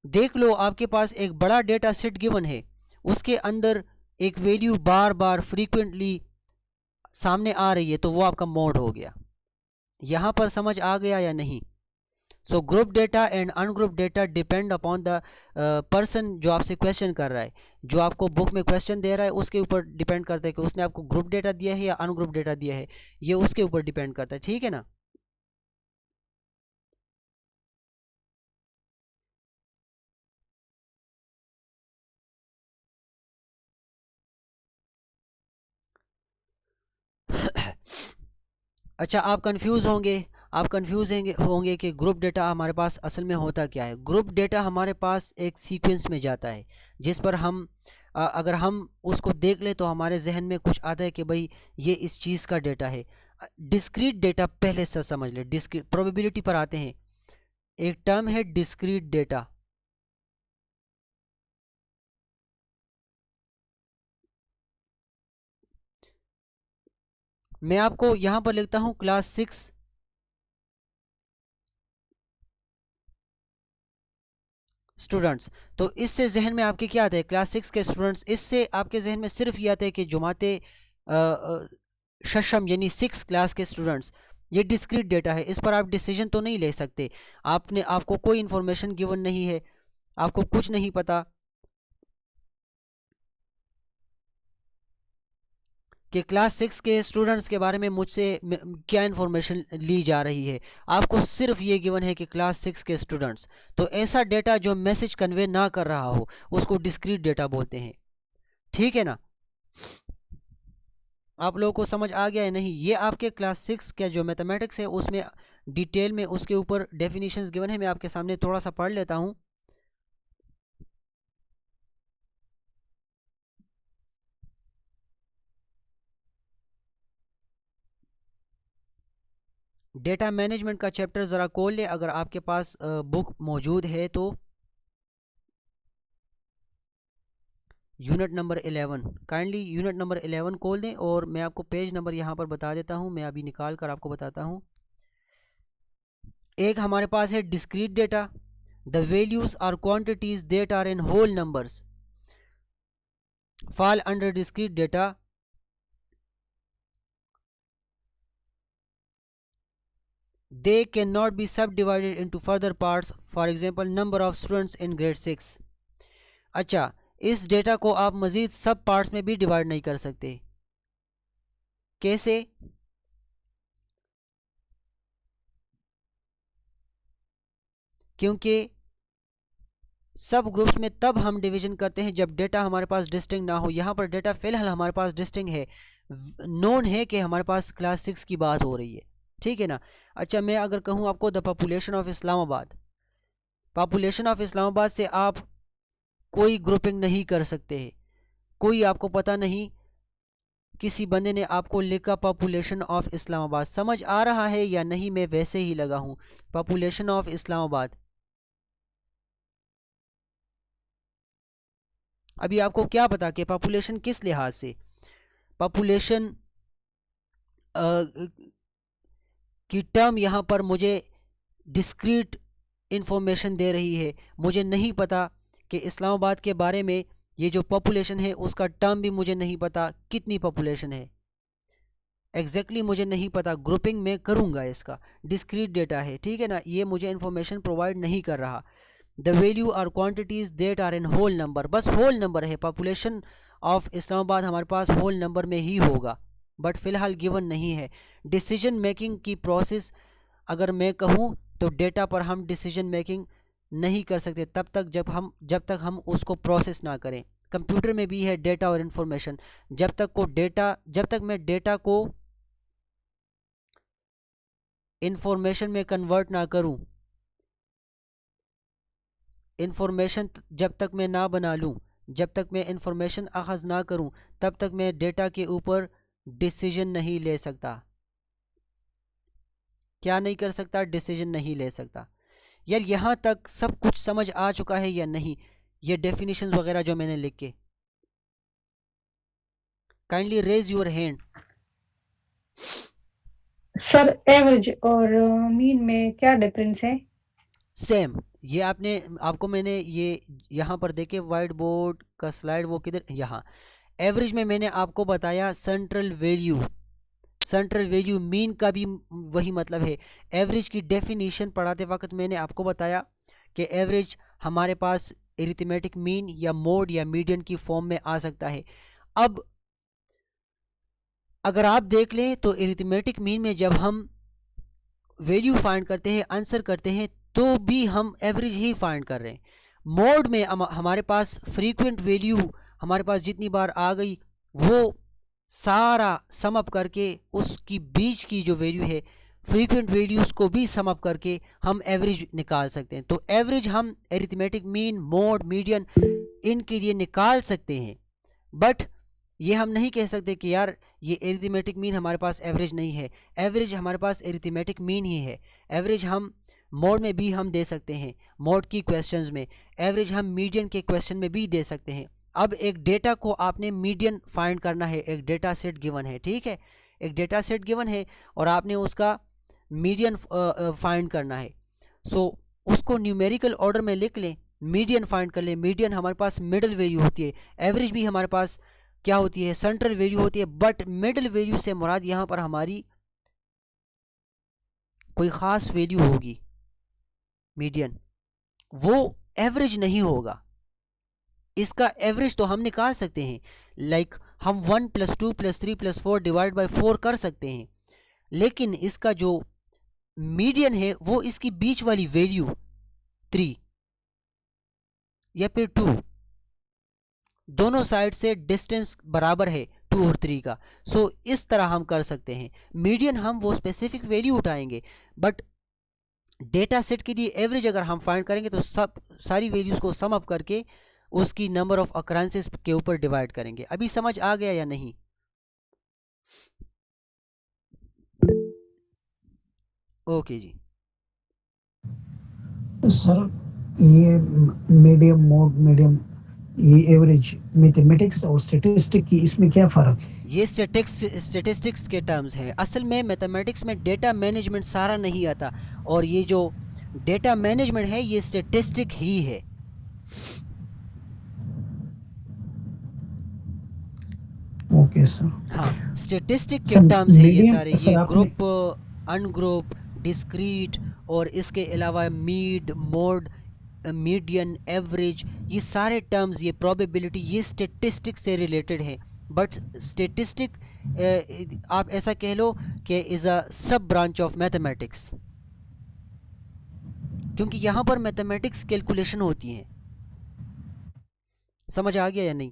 देख लो आपके पास एक बड़ा डेटा सेट गिवन है, उसके अंदर एक वैल्यू बार बार फ्रीक्वेंटली सामने आ रही है, तो वो आपका मोड हो गया। यहाँ पर समझ आ गया या नहीं? So group data and ungroup data depend upon the person जो आपसे क्वेश्चन कर रहा है, जो आपको बुक में क्वेश्चन दे रहा है उसके ऊपर डिपेंड करता है कि उसने आपको ग्रुप डेटा दिया है या अनग्रुप डेटा दिया है, ये उसके ऊपर डिपेंड करता है। ठीक है ना? अच्छा, आप कंफ्यूज होंगे कि ग्रुप डेटा हमारे पास असल में होता क्या है। ग्रुप डेटा हमारे पास एक सीक्वेंस में जाता है, जिस पर हम अगर हम उसको देख ले तो हमारे जहन में कुछ आता है कि भाई ये इस चीज़ का डेटा है। डिस्क्रीट डेटा पहले से समझ ले। डिस्क्रीट प्रोबेबिलिटी पर आते हैं। एक टर्म है डिस्क्रीट डेटा। मैं आपको यहाँ पर लिखता हूँ क्लास 6 स्टूडेंट्स। तो इससे जहन में आपके क्या आता है? क्लास 6 के स्टूडेंट्स। इससे आपके जहन में सिर्फ ये आता है कि जुमाते शशम यानी 6 क्लास के स्टूडेंट्स। ये डिस्क्रीट डेटा है, इस पर आप डिसीजन तो नहीं ले सकते। आपको कोई इन्फॉर्मेशन गिवन नहीं है, आपको कुछ नहीं पता कि क्लास 6 के स्टूडेंट्स के बारे में मुझसे क्या इन्फॉर्मेशन ली जा रही है। आपको सिर्फ ये गिवन है कि क्लास 6 के स्टूडेंट्स। तो ऐसा डेटा जो मैसेज कन्वे ना कर रहा हो उसको डिस्क्रीट डेटा बोलते हैं। ठीक है ना? आप लोगों को समझ आ गया है नहीं? ये आपके क्लास 6 का जो मैथमेटिक्स है उसमें डिटेल में उसके ऊपर डेफिनेशंस गिवन है। मैं आपके सामने थोड़ा सा पढ़ लेता हूँ। डेटा मैनेजमेंट का चैप्टर ज़रा खोल ले अगर आपके पास बुक मौजूद है तो। Unit number 11, kindly unit number 11 खोल दें और मैं आपको पेज नंबर यहाँ पर बता देता हूँ। मैं अभी निकाल कर आपको बताता हूँ। एक हमारे पास है discrete data. The values are quantities that are in whole numbers fall under discrete data. They cannot be subdivided into further parts, for example number of students in grade 6. अच्छा, इस डेटा को आप मज़ीद सब पार्ट्स में भी divide नहीं कर सकते। कैसे? क्योंकि सब ग्रुप्स में तब हम डिवीजन करते हैं जब डेटा हमारे पास डिस्टिंक्ट ना हो। यहाँ पर डेटा फ़िलहाल हमारे पास डिस्टिंक्ट है, नोन है कि हमारे पास क्लास 6 की बात हो रही है। ठीक है ना? अच्छा, मैं अगर कहूँ आपको the population of Islamabad, population of Islamabad से आप कोई ग्रुपिंग नहीं कर सकते हैं। कोई आपको पता नहीं, किसी बंदे ने आपको लिखा पॉपुलेशन ऑफ इस्लामाबाद। समझ आ रहा है या नहीं? मैं वैसे ही लगा हूँ पॉपुलेशन ऑफ इस्लामाबाद। अभी आपको क्या पता कि पॉपुलेशन किस लिहाज से, पॉपुलेशन की टर्म यहाँ पर मुझे डिस्क्रीट इन्फॉर्मेशन दे रही है। मुझे नहीं पता कि इस्लामाबाद के बारे में ये जो पॉपुलेशन है उसका टर्म भी मुझे नहीं पता कितनी पॉपुलेशन है एग्जैक्टली मुझे नहीं पता। ग्रुपिंग में करूँगा इसका, डिस्क्रीट डेटा है। ठीक है ना? ये मुझे इन्फॉर्मेशन प्रोवाइड नहीं कर रहा। The value are quantities that are in whole number, बस होल नंबर है। पॉपुलेशन ऑफ इस्लामाबाद हमारे पास होल नंबर में ही होगा, बट फ़िलहाल गिवन नहीं है। डिसीजन मेकिंग की प्रोसेस अगर मैं कहूँ तो डेटा पर हम डिसीजन मेकिंग नहीं कर सकते जब तक हम उसको प्रोसेस ना करें। कंप्यूटर में भी है डेटा और इन्फॉर्मेशन। जब तक मैं डेटा को इन्फॉर्मेशन में कन्वर्ट ना करूं, इन्फॉर्मेशन जब तक मैं ना बना लूं, जब तक मैं इन्फॉर्मेशन अखज़ ना करूं, तब तक मैं डेटा के ऊपर डिसीजन नहीं ले सकता। क्या नहीं कर सकता? डिसीजन नहीं ले सकता। यार, यहाँ तक सब कुछ समझ आ चुका है या नहीं? ये डेफिनेशंस वगैरह जो मैंने लिख के, kindly raise your hand. Sir average और मीन में क्या डिफरेंस है? सेम, ये आपको मैंने ये यहाँ पर देखे वाइट बोर्ड का स्लाइड, वो किधर, यहाँ एवरेज में मैंने आपको बताया central value. Central value mean का भी वही मतलब है। एवरेज की डेफिनेशन पढ़ाते वक्त मैंने आपको बताया कि एवरेज हमारे पास एरिथमेटिक मीन या मोड या मीडियन की फॉर्म में आ सकता है। अब अगर आप देख लें तो एरिथमेटिक मीन में जब हम वैल्यू फाइंड करते हैं, आंसर करते हैं, तो भी हम एवरेज ही फाइंड कर रहे हैं। मोड में हमारे पास फ्रीक्वेंट वैल्यू हमारे पास जितनी बार आ गई वो सारा सम अप करके उसकी बीच की जो वैल्यू है फ्रीक्वेंट वैल्यूज़ को भी सम अप करके हम एवरेज निकाल सकते हैं। तो एवरेज हम एरिथमेटिक मीन, मोड, मीडियन इनके लिए निकाल सकते हैं, बट ये हम नहीं कह सकते कि यार ये एरिथमेटिक मीन हमारे पास एवरेज नहीं है। एवरेज हमारे पास एरिथमेटिक मीन ही है। एवरेज हम मोड में भी हम दे सकते हैं, मोड की क्वेश्चंस में। एवरेज हम मीडियन के क्वेश्चन में भी दे सकते हैं। अब एक डेटा को आपने मीडियन फाइंड करना है, एक डेटा सेट गिवन है, ठीक है, एक डेटा सेट गिवन है और आपने उसका मीडियन फाइंड करना है। सो उसको न्यूमेरिकल ऑर्डर में लिख लें, मीडियन फाइंड कर लें। मीडियन हमारे पास मिडल वैल्यू होती है, एवरेज भी हमारे पास क्या होती है, सेंट्रल वैल्यू होती है। बट मिडल वैल्यू से मुराद यहाँ पर हमारी कोई ख़ास वैल्यू होगी, मीडियन, वो एवरेज नहीं होगा। इसका एवरेज तो हम निकाल सकते हैं, लाइक हम 1 + 2 + 3 + 4 डिवाइड बाई 4 कर सकते हैं, लेकिन इसका जो मीडियन है वो इसकी बीच वाली वैल्यू 3 या फिर 2, दोनों साइड से डिस्टेंस बराबर है 2 और 3 का। सो इस तरह हम कर सकते हैं। मीडियन हम वो स्पेसिफिक वैल्यू उठाएंगे, बट डेटा सेट के लिए एवरेज अगर हम फाइंड करेंगे तो सारी वैल्यूज़ को सम अप करके उसकी नंबर ऑफ अकरेंसेस के ऊपर डिवाइड करेंगे। अभी समझ आ गया या नहीं? ओके जी। सर ये मीडियम, मोड, मीडियम, ये एवरेज, मैथमेटिक्स और स्टैटिस्टिक की इसमें क्या फ़र्क है? ये स्टेटिस्टिक्स के टर्म्स हैं। असल में मैथमेटिक्स में डेटा मैनेजमेंट सारा नहीं आता, और ये जो डेटा मैनेजमेंट है ये स्टेटिस्टिक ही है। Okay sir. हाँ, स्टेटिस्टिक के सर टर्म्स है ये मीडियम, सारे, सर ये आपने ग्रुप, अनग्रुप, डिस्क्रीट, और इसके अलावा मीड, मोड, मीडियन, एवरेज, ये सारे टर्म्स, ये प्रोबेबिलिटी, ये स्टेटिस्टिक से रिलेटेड है। बट स्टेटिस्टिक आप ऐसा कह लो कि इज़ अ सब ब्रांच ऑफ मैथमेटिक्स, क्योंकि यहाँ पर मैथमेटिक्स कैलकुलेशन होती हैं। समझ आ गया या नहीं?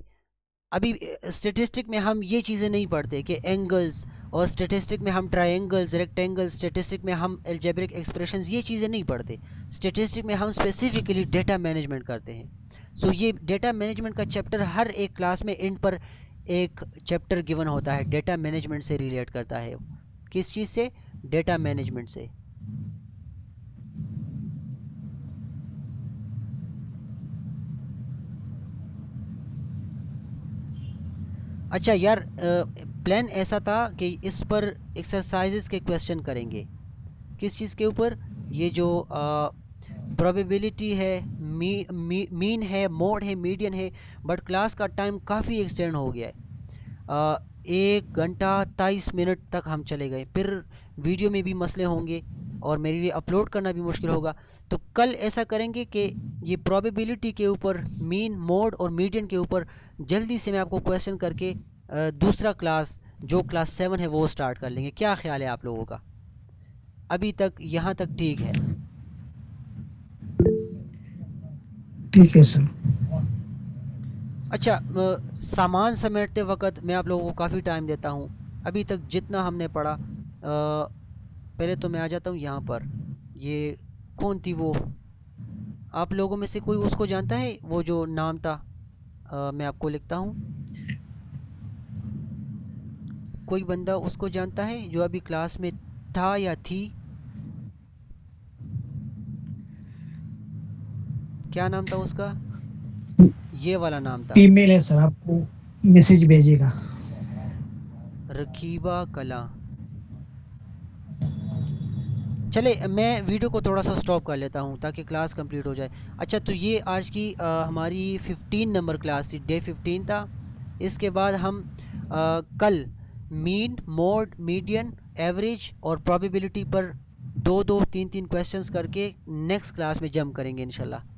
अभी स्टेटिस्टिक में हम ये चीज़ें नहीं पढ़ते कि एंगल्स, और स्टेटिस्टिक में हम ट्रायंगल्स, रेक्टेंगल्स, स्टेटिस्टिक में हम अलजेब्रिक एक्सप्रेशंस, ये चीज़ें नहीं पढ़ते। स्टेटिस्टिक में हम स्पेसिफिकली डेटा मैनेजमेंट करते हैं। सो ये डेटा मैनेजमेंट का चैप्टर हर एक क्लास में एंड पर एक चैप्टर गिवन होता है, डेटा मैनेजमेंट से रिलेट करता है। किस चीज़ से? डेटा मैनेजमेंट से। अच्छा यार, प्लान ऐसा था कि इस पर एक्सरसाइजेस के क्वेश्चन करेंगे। किस चीज़ के ऊपर? ये जो प्रोबेबिलिटी है, मीन है, मोड है, मीडियन है। बट क्लास का टाइम काफ़ी एक्सटेंड हो गया है, 1 घंटा 23 मिनट तक हम चले गए। फिर वीडियो में भी मसले होंगे और मेरे लिए अपलोड करना भी मुश्किल होगा। तो कल ऐसा करेंगे कि ये प्रोबेबिलिटी के ऊपर, मीन, मोड और मीडियन के ऊपर जल्दी से मैं आपको क्वेश्चन करके दूसरा क्लास, जो क्लास 7 है, वो स्टार्ट कर लेंगे। क्या ख्याल है आप लोगों का? अभी तक यहाँ तक ठीक है? ठीक है सर। अच्छा, सामान समेटते वक्त मैं आप लोगों को काफ़ी टाइम देता हूँ। अभी तक जितना हमने पढ़ा, पहले तो मैं आ जाता हूँ यहाँ पर। ये कौन थी वो? आप लोगों में से कोई उसको जानता है, वो जो नाम था? मैं आपको लिखता हूँ। कोई बंदा उसको जानता है जो अभी क्लास में था या थी? क्या नाम था उसका? ये वाला नाम था, ईमेल है सर, आपको मैसेज भेजेगा। रकीबा कला। चले मैं वीडियो को थोड़ा सा स्टॉप कर लेता हूँ ताकि क्लास कंप्लीट हो जाए। अच्छा, तो ये आज की हमारी 15 नंबर क्लास थी, डे 15 था। इसके बाद हम कल मीन, मोड, मीडियन, एवरेज और प्रोबेबिलिटी पर 2-2, 3-3 क्वेश्चंस करके नेक्स्ट क्लास में जंप करेंगे इंशाल्लाह।